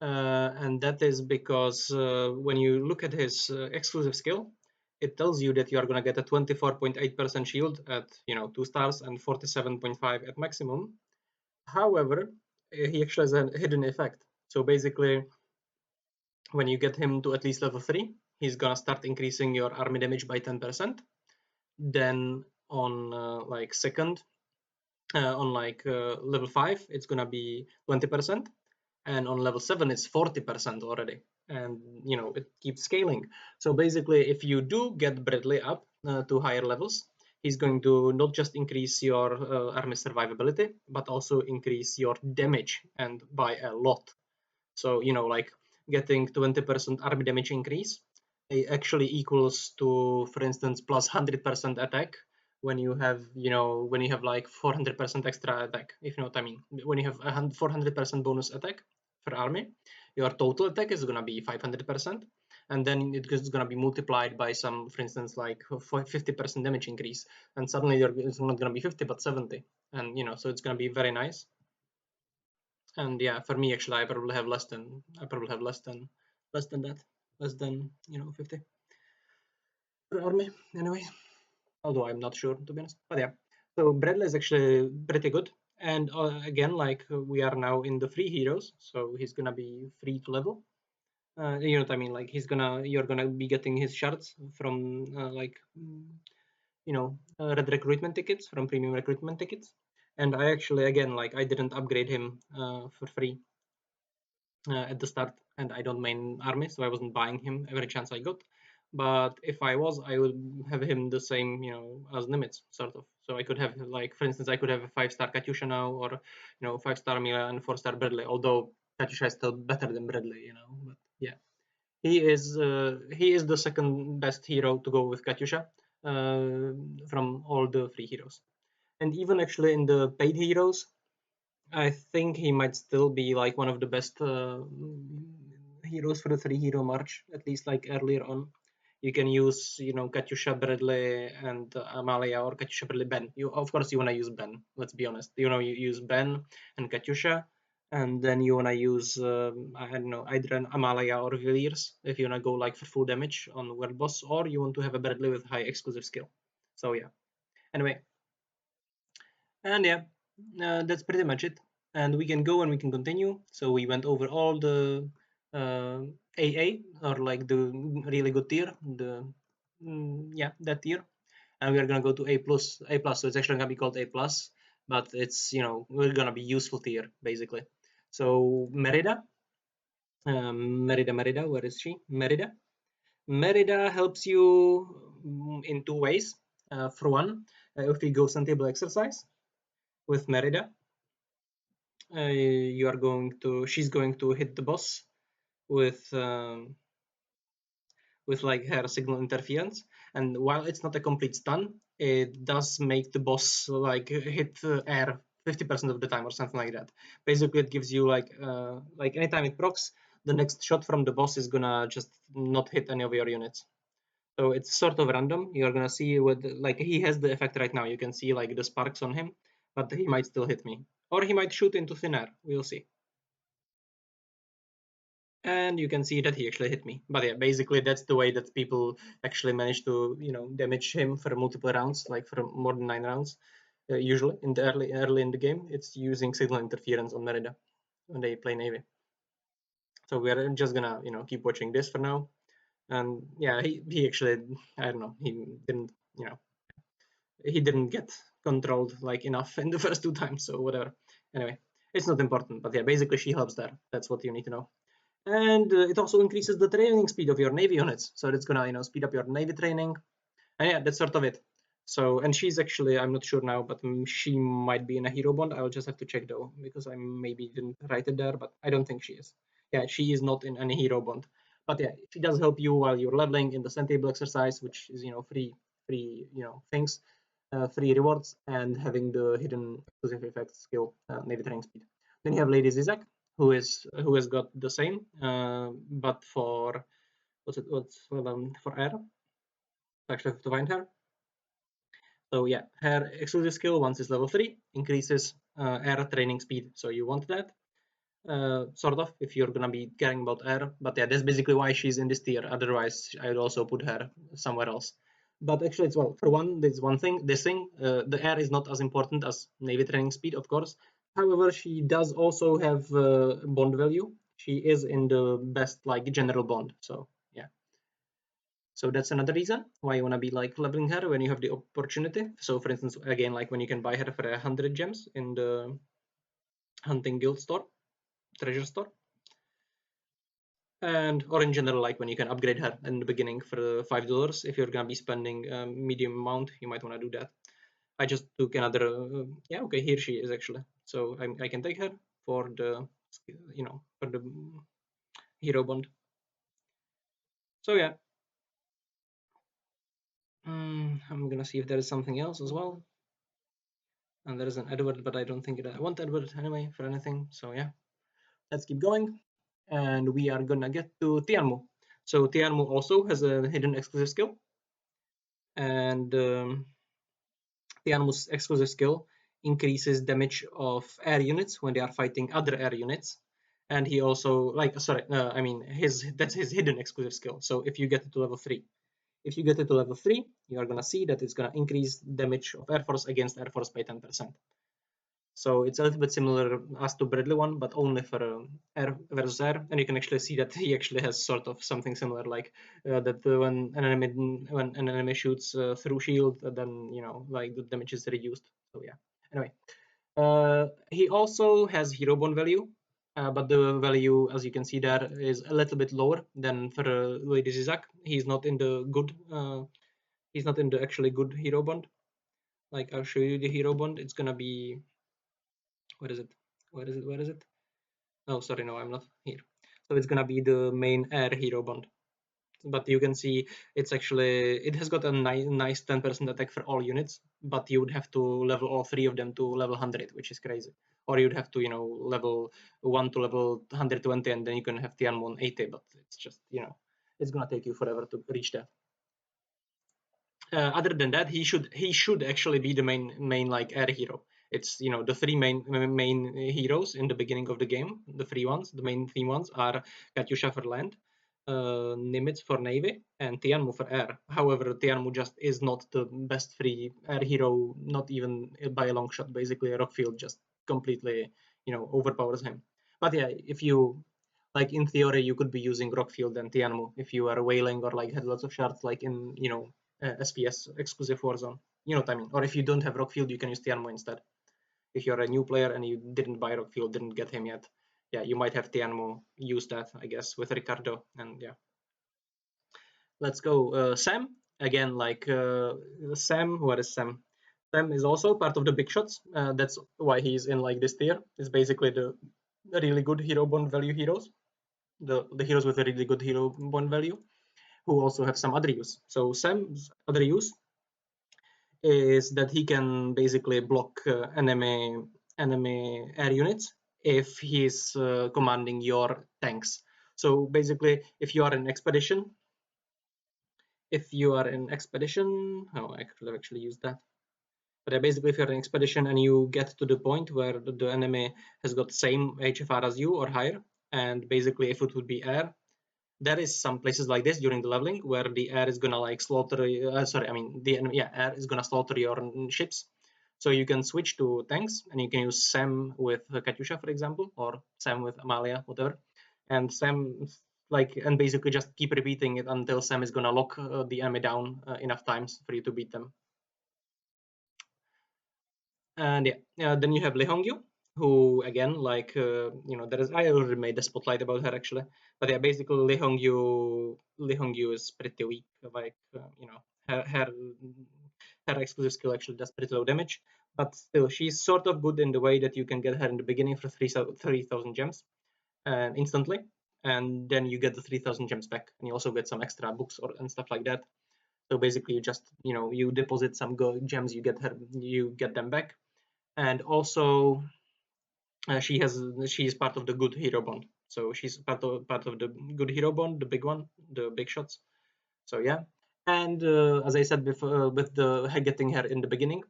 And that is because when you look at his exclusive skill, it tells you that you are going to get a 24.8% shield at 2 stars and 47.5 at maximum. However, he actually has a hidden effect. So basically, when you get him to at least level 3, he's going to start increasing your army damage by 10%. Then on like second, on like level 5, it's gonna be 20%, and on level 7 it's 40% already, and you know, it keeps scaling. So basically, if you do get Bradley up to higher levels, he's going to not just increase your army survivability, but also increase your damage, and by a lot. So you know, like getting 20% army damage increase, it actually equals to, for instance, plus 100% attack when you have, you know, when you have like 400% extra attack, if you know what I mean. When you have a 400% bonus attack for army, your total attack is gonna be 500%, and then it's gonna be multiplied by some, for instance, like 50% damage increase, and suddenly it's not gonna be 50 but 70, and you know, so it's gonna be very nice. And yeah, for me actually, I probably have less than that, less than, you know, 50 per army anyway, although I'm not sure, to be honest. But yeah, so Bradley is actually pretty good. And again, like we are now in the free heroes, so he's gonna be free to level. You know what I mean? Like you're gonna be getting his shards from like you know, red recruitment tickets, from premium recruitment tickets. And I actually, again, like I didn't upgrade him for free at the start, and I don't main army, so I wasn't buying him every chance I got. But if I was, I would have him the same, you know, as Nimitz, sort of. So I could have, like, for instance, I could have a 5-star Katyusha now, or you know, 5-star Mila and 4-star Bradley. Although Katyusha is still better than Bradley, you know. But yeah, he is the second best hero to go with Katyusha from all the free heroes. And even actually in the paid heroes, I think he might still be like one of the best heroes for the 3-hero march, at least like earlier on. You can use, you know, Katyusha, Bradley, and Amalia, or Katyusha, Bradley, Ben. You, of course, you want to use Ben. Let's be honest. You know, you use Ben and Katyusha, and then you want to use I don't know, either an Amalia or Villiers if you want to go like for full damage on world boss, or you want to have a Bradley with high exclusive skill. So yeah. Anyway, and yeah, that's pretty much it. And we can go and we can continue. So we went over all the AA, or like the really good tier, the yeah, that tier. And we are gonna go to A plus, A plus. So it's actually gonna be called A plus, but it's, you know, we're gonna be useful tier basically. So Merida, Merida, where is she? Merida. Merida helps you in two ways. For one, if we go sun table exercise with Merida, she's going to hit the boss with like her signal interference, and while it's not a complete stun, it does make the boss like hit air 50% of the time or something like that. Basically, it gives you like anytime it procs, the next shot from the boss is gonna just not hit any of your units. So it's sort of random. You're gonna see with, like, he has the effect right now. You can see like the sparks on him, but he might still hit me, or he might shoot into thin air. We'll see. And you can see that he actually hit me. But yeah, basically that's the way that people actually manage to, you know, damage him for multiple rounds, like for more than 9 rounds. Usually in the early in the game, it's using signal interference on Merida when they play Navy. So we're just gonna, you know, keep watching this for now. And yeah, he actually, I don't know, he didn't, you know, he didn't get controlled like enough in the first 2 times, so whatever. Anyway, it's not important, but yeah, basically she helps there. That's what you need to know. And it also increases the training speed of your Navy units, so it's gonna, you know, speed up your Navy training. And yeah, that's sort of it. So, and she's actually, I'm not sure now, but she might be in a hero bond. I'll just have to check though, because I maybe didn't write it there, but I don't think she is. Yeah, she is not in any hero bond. But yeah, she does help you while you're leveling in the Sun Table exercise, which is, you know, free, you know, things, free rewards, and having the hidden exclusive effects skill, Navy training speed. Then you have Lady Zizak, who has got the same, but for for air. Actually, have to find her. So yeah, her exclusive skill, once it's level 3, increases air training speed. So you want that, sort of, if you're gonna be caring about air. But yeah, that's basically why she's in this tier. Otherwise, I would also put her somewhere else. But actually, it's, well, for one, there's one thing. The air is not as important as Navy training speed, of course. However, she does also have bond value. She is in the best, like, general bond. So yeah. So that's another reason why you want to be like leveling her when you have the opportunity. So for instance, again, like when you can buy her for 100 gems in the hunting guild store, treasure store. And or in general, like when you can upgrade her in the beginning for $5. If you're gonna be spending a medium amount, you might want to do that. I just took another, yeah, okay, here she is actually. So I can take her for the, for the hero bond. So yeah, I'm gonna see if there is something else as well. And there is an Edward, but I don't think I want Edward anyway for anything. So yeah, let's keep going. And we are gonna get to Tian Mu. So Tian Mu also has a hidden exclusive skill. And Tian Mu's exclusive skill increases damage of air units when they are fighting other air units. And he also, that's his hidden exclusive skill. So if you get it to level 3, you are gonna see that it's gonna increase damage of Air Force against Air Force by 10%. So it's a little bit similar as to Bradley one, but only for air versus air. And you can actually see that he actually has sort of something similar, like that when an enemy shoots through shield, then like the damage is reduced. So yeah. Anyway, he also has hero bond value, but the value, as you can see there, is a little bit lower than for Lady Zizak. He's not in the good. He's not in the actually good hero bond. Like I'll show you the hero bond. It's gonna be, where is it? Where is it? Oh, sorry, no, I'm not here. So it's gonna be the main air hero bond. But you can see it has got a nice 10% attack for all units, but you would have to level all 3 of them to level 100, which is crazy. Or you'd have to, level 1 to level 120, and then you can have Tian Mu on 80, but it's just, it's gonna take you forever to reach that. Other than that, he should actually be the main like air hero. It's the 3 main heroes in the beginning of the game. The 3 ones, the main theme ones are Katyusha for land, Nimitz for navy, and Tian Mu for air. However, Tian Mu just is not the best free air hero, not even by a long shot. Basically, Rockfield just completely overpowers him. But yeah, if you like in theory, you could be using Rockfield and Tian Mu if you are whaling or like had lots of shards like in SPS exclusive Warzone. You know what I mean? Or if you don't have Rockfield, you can use Tian Mu instead. If you're a new player and you didn't buy Rockfield, didn't get him yet, yeah, you might have Tian Mu use that, I guess, with Ricardo. And yeah, let's go. Sam again, like Sam. What is Sam? Sam is also part of the big shots. That's why he's in like this tier. It's basically the really good hero bond value heroes, the heroes with a really good hero bond value, who also have some other use. So Sam's other use is that he can basically block enemy air units if he's commanding your tanks. So basically, if you are in expedition, oh, I could have actually used that. But basically, if you're in expedition and you get to the point where the enemy has got same HFR as you or higher, and basically if it would be air, there is some places like this during the leveling where the air is gonna like slaughter. Air is gonna slaughter your ships. So you can switch to tanks and you can use Sam with Katyusha, for example, or Sam with Amalia, whatever. And Sam and basically just keep repeating it until Sam is gonna lock the enemy down enough times for you to beat them. And yeah, then you have Lee Hongyu, who again, there is, I already made the spotlight about her actually, but yeah, basically Lee Hongyu is pretty weak. Like her exclusive skill actually does pretty low damage, but still she's sort of good in the way that you can get her in the beginning for 3,000 gems instantly, and then you get the 3,000 gems back, and you also get some extra books and stuff like that. So basically, you just you deposit some gems, you get them back, and also she is part of the good hero bond. So she's part of the good hero bond, the big one, the big shots. So yeah, and as I said before, with the getting her in the beginning,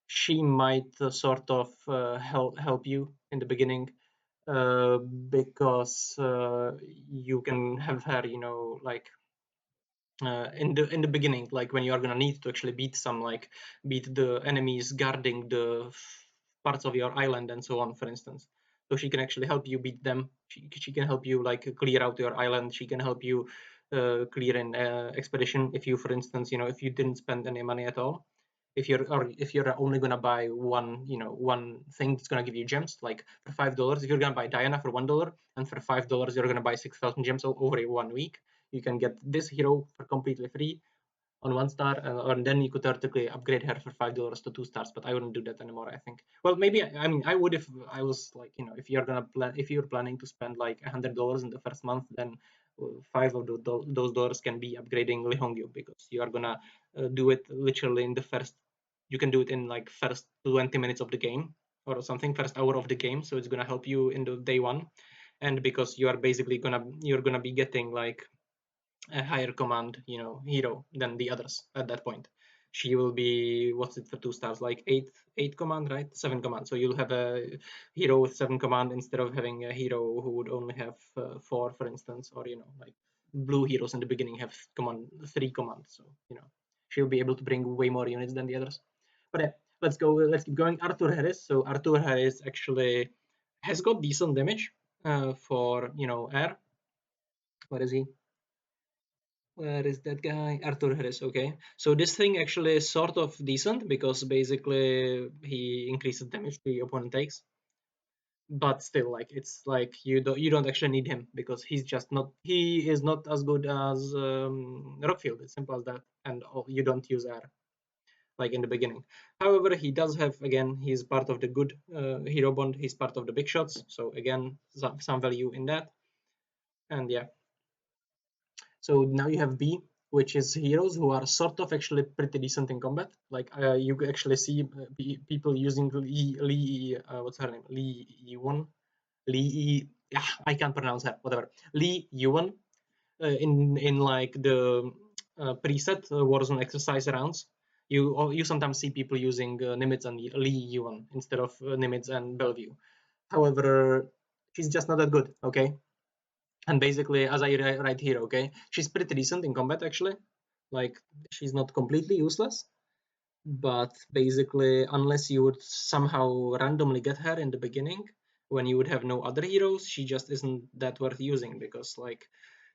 she might sort of help you in the beginning because you can have her, in the beginning, like when you are gonna need to actually beat the enemies guarding the parts of your island and so on, for instance. So she can actually help you beat them. She can help you like clear out your island. She can help you clear in expedition. If you, for instance, if you didn't spend any money at all, if you're only gonna buy one thing that's gonna give you gems, like for $5, if you're gonna buy Diana for $1, and for $5 you're gonna buy 6,000 gems over 1 week, you can get this hero for completely free on 1 star, and then you could theoretically upgrade her for $5 to 2 stars. But I wouldn't do that anymore. I think. Well, maybe I mean I would if I was like if you're planning to spend like $100 in the first month, then 5 of those dollars can be upgrading Lihongyu, because you are gonna do it literally in the first. You can do it in like first 20 minutes of the game or something, first hour of the game. So it's gonna help you in the day one, and because you are basically you're gonna be getting like a higher command, hero than the others at that point. She will be, what's it for 2 stars, like eight command, right? 7 command. So you'll have a hero with 7 command instead of having a hero who would only have 4, for instance, or like blue heroes in the beginning have 3 commands. So she'll be able to bring way more units than the others. But yeah, let's keep going. Arthur Harris. So Arthur Harris actually has got decent damage for air. What is he? Where is that guy? Arthur Harris, okay. So this thing actually is sort of decent, because basically he increases damage the opponent takes. But still, like, it's like you don't actually need him, because he is not as good as Rockfield. It's simple as that. And you don't use air like in the beginning. However, he does have, again, he's part of the good hero bond. He's part of the big shots. So again, some value in that. And yeah. So now you have B, which is heroes who are sort of actually pretty decent in combat. Like you actually see people using Lee what's her name? Lee Yuan. Lee. Yeah, I can't pronounce her. Whatever. Lee Yuan in like the preset Warzone exercise rounds. You sometimes see people using Nimitz and Lee Yuan instead of Nimitz and Bellevue. However, she's just not that good. Okay, and basically, as I write here, okay, she's pretty decent in combat actually. Like, she's not completely useless, but basically, unless you would somehow randomly get her in the beginning when you would have no other heroes, she just isn't that worth using, because like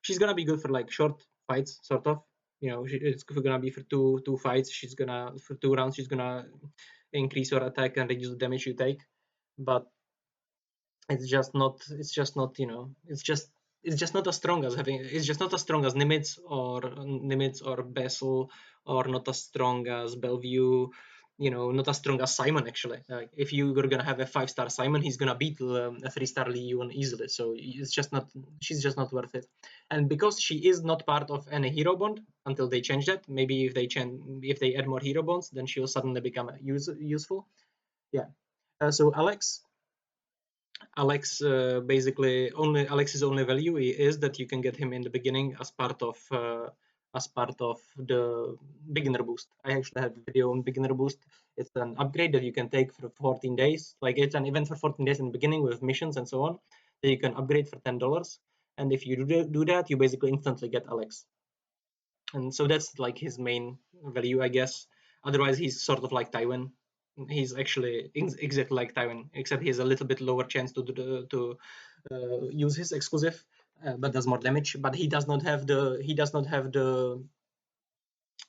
she's gonna be good for like short fights, sort of. It's gonna be for two fights. For 2 rounds. She's gonna increase your attack and reduce the damage you take, but it's just not it's just not as strong as Nimitz or Bassel, or not as strong as Bellevue, not as strong as Simon actually. If you're gonna have a 5-star Simon, he's gonna beat a 3-star Lee Yuan easily. So she's just not worth it. And because she is not part of any hero bond until they change that, maybe if they add more hero bonds, then she'll suddenly become useful. Yeah. So Alex's only value is that you can get him in the beginning as part of the beginner boost. I actually have a video on beginner boost. It's an upgrade that you can take for 14 days. Like, it's an event for 14 days in the beginning with missions and so on that you can upgrade for $10. And if you do that, you basically instantly get Alex. And so that's like his main value, I guess. Otherwise, he's sort of like Tywin. He's actually exactly like Tywin, except he has a little bit lower chance to use his exclusive, but does more damage. But he does not have the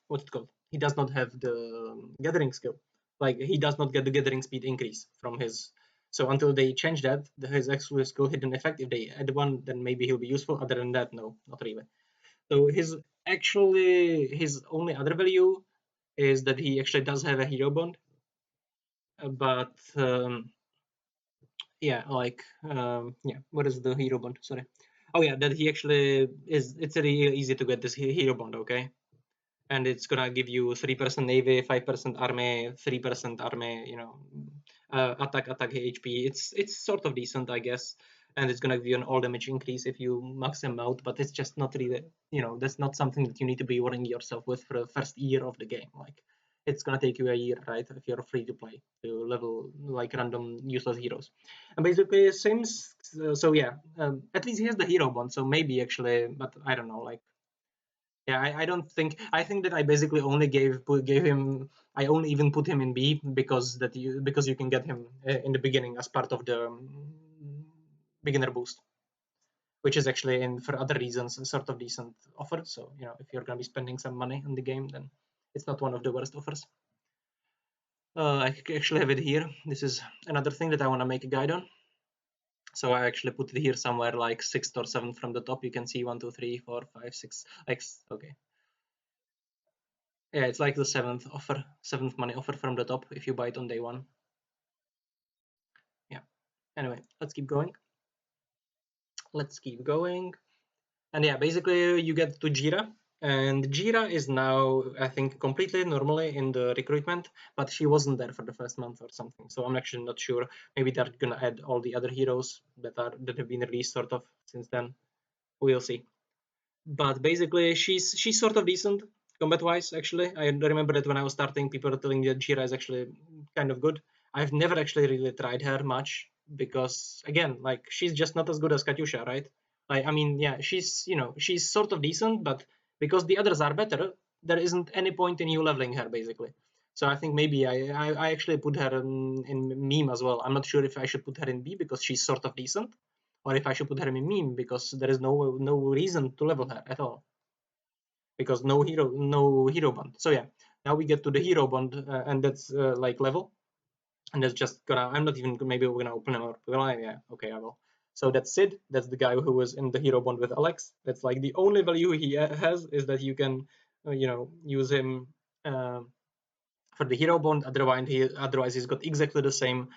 what's it called? He does not have the gathering skill. Like, he does not get the gathering speed increase from his. So until they change that, his exclusive skill hidden effect. If they add one, then maybe he'll be useful. Other than that, no, not really. So his only other value is that he actually does have a hero bond, but yeah, like what is the hero bond? Sorry. Oh yeah, that he actually is. It's really easy to get this hero bond, okay? And it's gonna give you 3% navy, 5% army, 3% army. Attack HP. It's sort of decent, I guess, and it's gonna give you an all damage increase if you max him out. But it's just not really, that's not something that you need to be worrying yourself with for the first year of the game. Like, it's gonna take you a year, right? If you're free to play to level like random useless heroes, and basically Sims. So yeah, at least he has the hero bond. So maybe actually, but I don't know, like. Yeah, I don't think. I think that I basically only gave him. I only even put him in B because you can get him in the beginning as part of the beginner boost. which is actually for other reasons a sort of decent offer. So if you're going to be spending some money on the game, then it's not one of the worst offers. I actually have it here. This is another thing that I want to make a guide on. So I actually put it here somewhere like 6th or 7th from the top. You can see 1, 2, 3, 4, 5, 6. Okay. Yeah, it's like the 7th money offer from the top if you buy it on day 1. Yeah. Anyway, let's keep going. And yeah, basically you get to Jira, and Jira is now, I think, completely normally in the recruitment, but she wasn't there for the first month or something. So I'm actually not sure. Maybe they're gonna add all the other heroes that have been released sort of since then. We'll see. But basically, she's sort of decent combat-wise. Actually, I remember that when I was starting, people were telling me that Jira is actually kind of good. I've never actually really tried her much because, again, like she's just not as good as Katyusha, right? Like, I mean, yeah, she's sort of decent, but because the others are better, there isn't any point in you leveling her, basically. So I think maybe I actually put her in meme as well. I'm not sure if I should put her in B because she's sort of decent, or if I should put her in meme because there is no reason to level her at all, because no hero bond. So yeah, now we get to the hero bond, and that's like level, and that's just gonna. I'm not even maybe we're gonna open it up. Yeah, okay, I will. So that's Sid. That's the guy who was in the hero bond with Alex. That's like the only value he has is that you can use him. For the hero bond, otherwise he's got exactly the same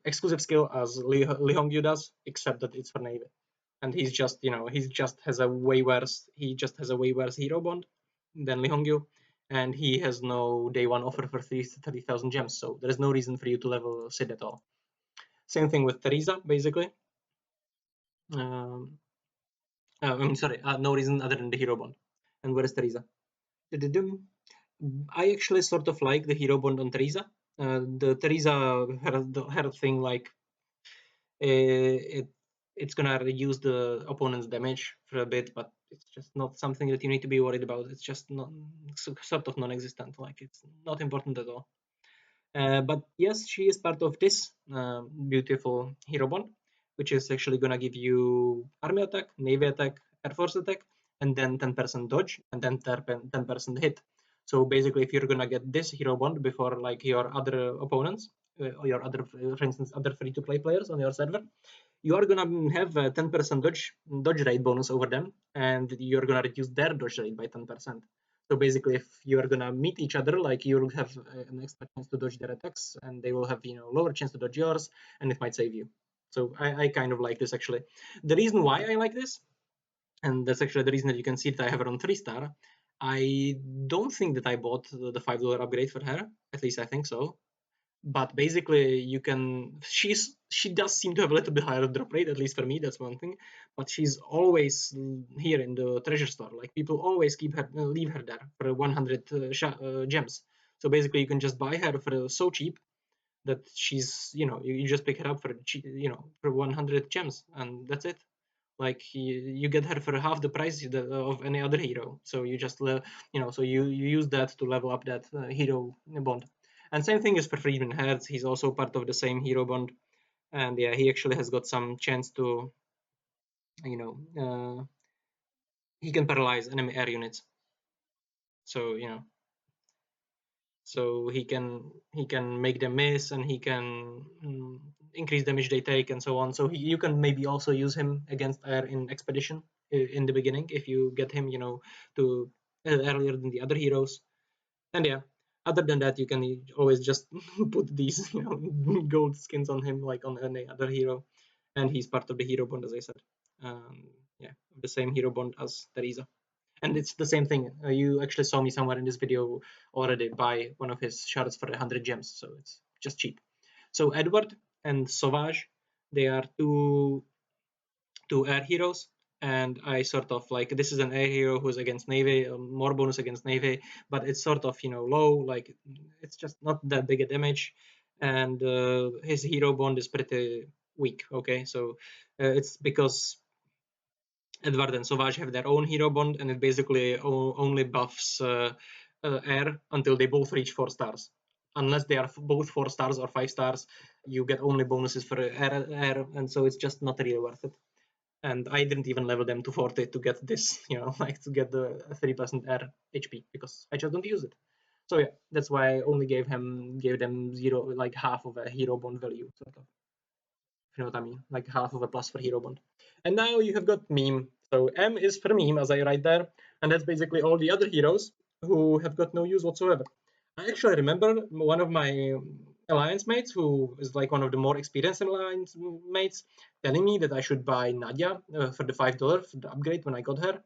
exclusive skill as Li Hongyu does, except that it's for Navy, and he just has a way worse hero bond than Li Hongyu, and he has no day 1 offer for 30,000 gems, so there is no reason for you to level Sid at all. Same thing with Teresa, basically. I'm sorry, no reason other than the hero bond. And where is Teresa? I actually sort of like the hero bond on Teresa. The Teresa her thing, like it's gonna reduce the opponent's damage for a bit, but it's just not something that you need to be worried about. It's just not sort of non-existent. Like it's not important at all. But yes, she is part of this beautiful hero bond, which is actually gonna give you army attack, navy attack, air force attack, and then 10% dodge, and then 10% hit. So basically, if you're gonna get this hero bond before like your other opponents, or your other, for instance, other free-to-play players on your server, you are gonna have a 10% dodge rate bonus over them, and you're gonna reduce their dodge rate by 10%. So basically, if you are gonna meet each other, like you'll have an extra chance to dodge their attacks, and they will have lower chance to dodge yours, and it might save you. So I kind of like this actually. The reason why I like this, and that's actually the reason that you can see that I have her on 3-star. I don't think that I bought the $5 upgrade for her. At least I think so. But basically, she does seem to have a little bit higher drop rate, at least for me. That's one thing. But she's always here in the treasure store. Like people always leave her there for 100 gems. So basically, you can just buy her for so cheap that she's you just pick her up for for 100 gems, and that's it. Like you get her for half the price of any other hero. So you just so you use that to level up that hero bond. And same thing is for Friedman Hertz. He's also part of the same hero bond, and yeah, he actually has got some chance to he can paralyze enemy air units. So so he can make them miss, and he can increase damage they take and so on. So you can maybe also use him against air in expedition in the beginning if you get him to earlier than the other heroes. And yeah, other than that, you can always just put these gold skins on him like on any other hero, and he's part of the hero bond, as I said. Yeah, the same hero bond as Teresa. And it's the same thing. You actually saw me somewhere in this video already buy one of his shards for 100 gems, so it's just cheap. So Edward and Sauvage, they are two air heroes, and I sort of like, this is an air hero who's against Navy, more bonus against Navy, but it's sort of low, like it's just not that big a damage, and his hero bond is pretty weak. Okay, so it's because Edward and Sauvage have their own hero bond, and it basically only buffs air until they both reach 4 stars. Unless they are both 4 stars or 5 stars, you get only bonuses for air, and so it's just not really worth it. and I didn't even level them to 40 to get this, like to get the 3% air HP, because I just don't use it. So yeah, that's why I only gave them zero, like half of a hero bond value, sort of. If you know what I mean, like half of a plus for hero bond. And now you have got meme. So M is for meme, as I write there, and that's basically all the other heroes who have got no use whatsoever. I actually remember one of my alliance mates, who is like one of the more experienced alliance mates, telling me that I should buy Nadia for the $5 for the upgrade when I got her.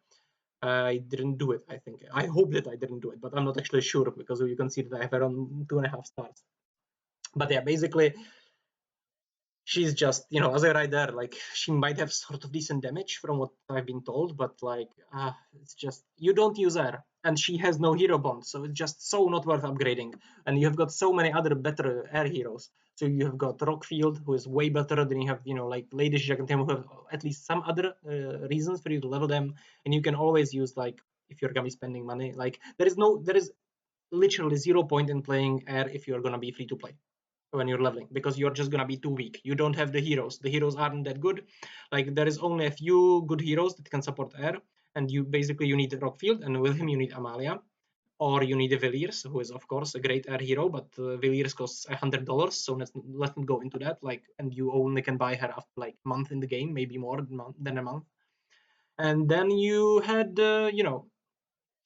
I didn't do it, I think. I hope that I didn't do it, but I'm not actually sure, because you can see that I have around 2.5 stars. But yeah, basically, she's just, as I write there, like, she might have sort of decent damage from what I've been told, but like, it's just, you don't use her, and she has no hero bond, so it's just so not worth upgrading. And you have got so many other better air heroes. So you have got Rockfield, who is way better. Then you have, like, Lady Zizak and Tian Mu, who have at least some other reasons for you to level them. And you can always use, like, if you're gonna be spending money, like, there is literally 0 point in playing air if you're gonna be free to play when you're leveling, because you're just gonna be too weak. You don't have the heroes. The heroes aren't that good. Like, there is only a few good heroes that can support air, and you need Rockfield, and with him you need Amalia, or you need a Villiers, who is of course a great air hero, but Villiers costs $100, so let's not go into that. Like, and you only can buy her after like a month in the game, maybe more than a month. And then you had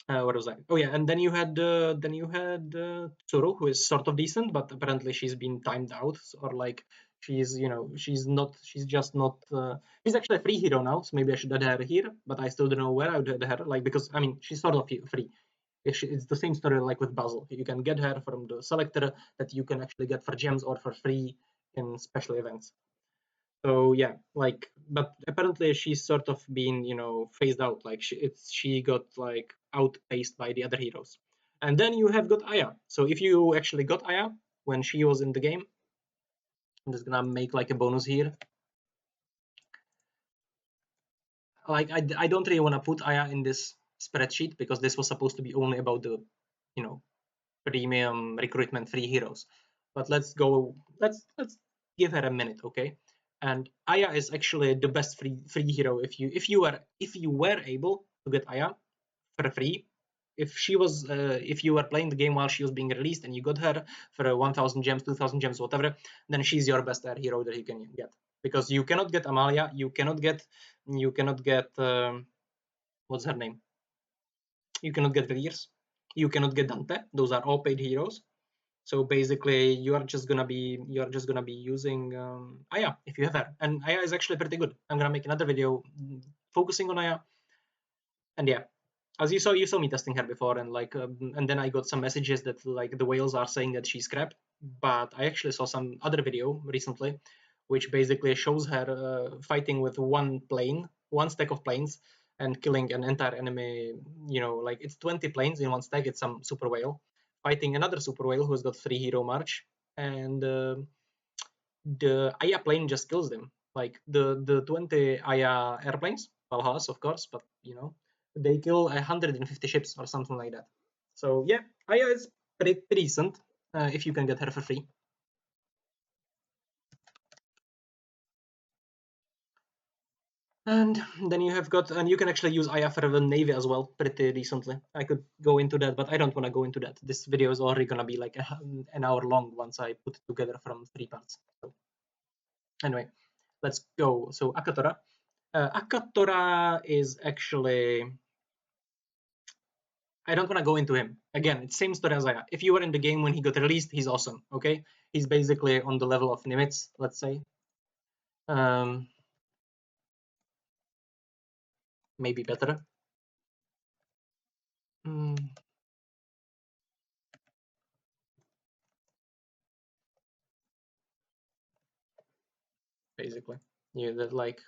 what was I? Oh yeah, and then you had Tsuru, who is sort of decent, but apparently she's been timed out, or like she's she's just not. She's actually a free hero now, so maybe I should add her here, but I still don't know where I would add her, like, because I mean she's sort of free. It's the same story like with Bassel. You can get her from the selector that you can actually get for gems or for free in special events. So yeah, like, but apparently she's sort of been, phased out. Like, she got like outpaced by the other heroes. And then you have got Aya. So if you actually got Aya when she was in the game, I'm just gonna make like a bonus here. Like, I don't really want to put Aya in this spreadsheet, because this was supposed to be only about the, premium recruitment free heroes. But let's give her a minute, okay? And Aya is actually the best free hero if you were able to get Aya for free. If you were playing the game while she was being released and you got her for 1,000 gems, 2,000 gems, whatever, then she's your best air hero that you can get, because you cannot get Amalia, you cannot get what's her name? You cannot get Villiers, you cannot get Dante. Those are all paid heroes. So basically, you're just gonna be using Aya if you have her, and Aya is actually pretty good. I'm gonna make another video focusing on Aya, and yeah, as you saw me testing her before, and like, and then I got some messages that like the whales are saying that she's crap, but I actually saw some other video recently, which basically shows her fighting with one stack of planes, and killing an entire enemy. Like, it's 20 planes in one stack. It's some super whale fighting another super whale who's got 3 hero march, and the Aya plane just kills them. Like, the 20 Aya airplanes, Valhallas, of course, but they kill 150 ships or something like that. So yeah, Aya is pretty decent if you can get her for free. And then you can actually use Aya for the Navy as well, pretty decently. I could go into that, but I don't want to go into that. This video is already gonna be like an hour long once I put it together from 3 parts. So anyway, let's go. So Akatora. Akatora is actually, I don't want to go into him. Again, it's same story as Aya. If you were in the game when he got released, he's awesome, okay? He's basically on the level of Nimitz, let's say. Maybe better. Basically. Like,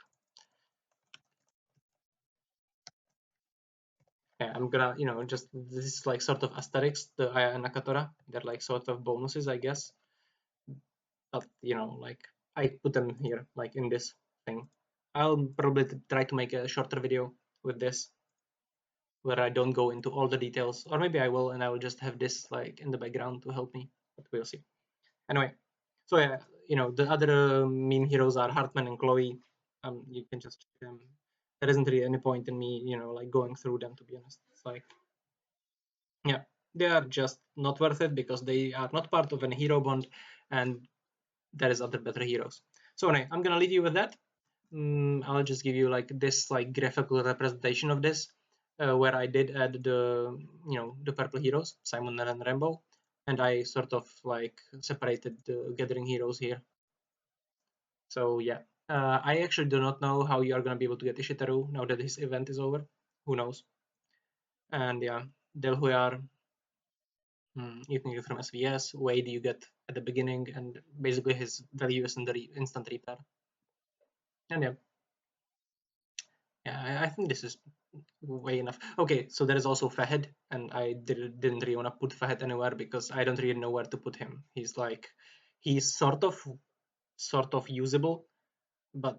yeah, I'm gonna, just, this is like sort of aesthetics, the Aya and Akatora. They're like sort of bonuses, I guess. But, like, I put them here, like in this thing. I'll probably try to make a shorter video with this, where I don't go into all the details, or maybe I will, and I will just have this like in the background to help me, but we'll see. Anyway, so yeah, the other main heroes are Hartman and Chloe. you can just check them. There isn't really any point in me, like going through them, to be honest. It's like, yeah, they are just not worth it because they are not part of any hero bond, and there is other better heroes. So anyway, I'm gonna leave you with that. I'll just give you like this like graphical representation of this, where I did add the purple heroes, Simon and Rambo, and I sort of like separated the gathering heroes here. So yeah, I actually do not know how you are gonna be able to get Ishitaru now that his event is over. Who knows? And yeah, Delhuar, you can get from SVS. Wade you get at the beginning, and basically his value is in the instant repair. And yeah, I think this is way enough. Okay, so there is also Fahad, and I didn't really want to put Fahad anywhere because I don't really know where to put him. He's sort of usable, but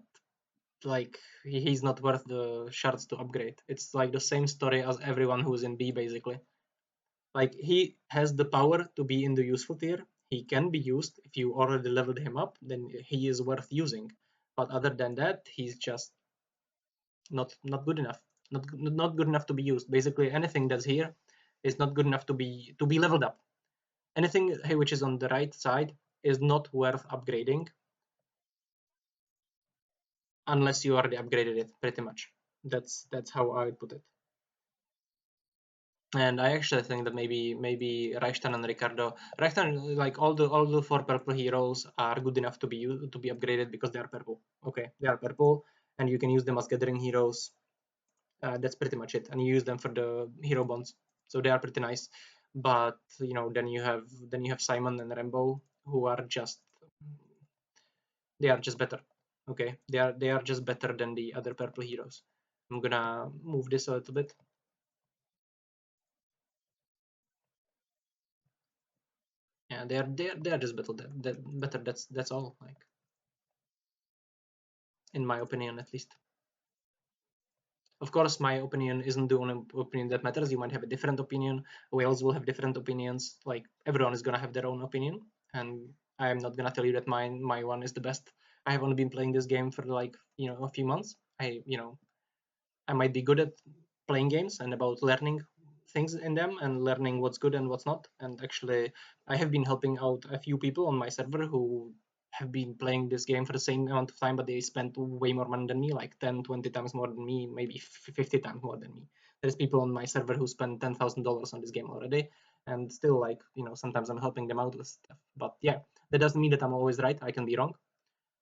like he's not worth the shards to upgrade. It's like the same story as everyone who's in B basically. Like he has the power to be in the useful tier. He can be used if you already leveled him up, then he is worth using. But other than that, he's just not good enough. Not good enough to be used. Basically, anything that's here is not good enough to be leveled up. Anything which is on the right side is not worth upgrading unless you already upgraded it. Pretty much. That's how I would put it. And I actually think that maybe Reichstein and Ricardo, Reichstein, like all the four purple heroes are good enough to be upgraded because they are purple. Okay, they are purple, and you can use them as gathering heroes. That's pretty much it, and you use them for the hero bonds, so they are pretty nice. But then you have Simon and Rambo, who are just better. Okay, they are just better than the other purple heroes. I'm gonna move this a little bit. Yeah, they are just better. That's all. Like, in my opinion, at least. Of course, my opinion isn't the only opinion that matters. You might have a different opinion. Wales will have different opinions. Like, everyone is gonna have their own opinion, and I am not gonna tell you that my one is the best. I have only been playing this game for like a few months. I might be good at playing games and about learning things in them and learning what's good and what's not. And actually, I have been helping out a few people on my server who have been playing this game for the same amount of time, but they spent way more money than me, like 10, 20 times more than me, maybe 50 times more than me. There's people on my server who spent $10,000 on this game already, and still, like, sometimes I'm helping them out with stuff. But yeah, that doesn't mean that I'm always right. I can be wrong.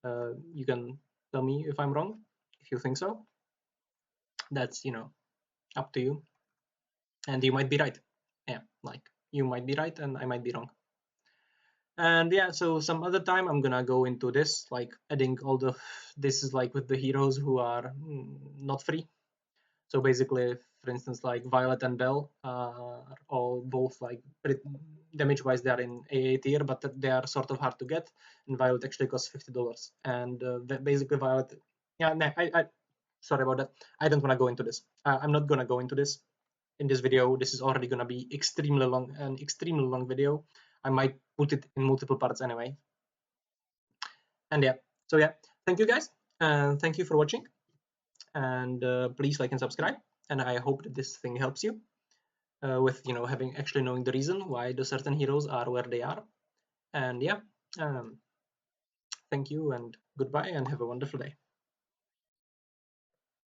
You can tell me if I'm wrong, if you think so. That's, up to you. And you might be right. Yeah, like, you might be right and I might be wrong. And yeah, so some other time I'm gonna go into this, like adding this is like with the heroes who are not free. So basically, for instance, like Violet and Bell are all both like damage wise they are in AA tier, but they are sort of hard to get. And Violet actually costs $50. And basically Violet, yeah, no, I sorry about that. I don't want to go into this. I'm not gonna go into this in this video. This is already gonna be an extremely long video. I might put it in multiple parts anyway. And yeah, so yeah, thank you guys, and thank you for watching. And please like and subscribe. And I hope that this thing helps you with having actually knowing the reason why the certain heroes are where they are. And yeah, thank you and goodbye and have a wonderful day.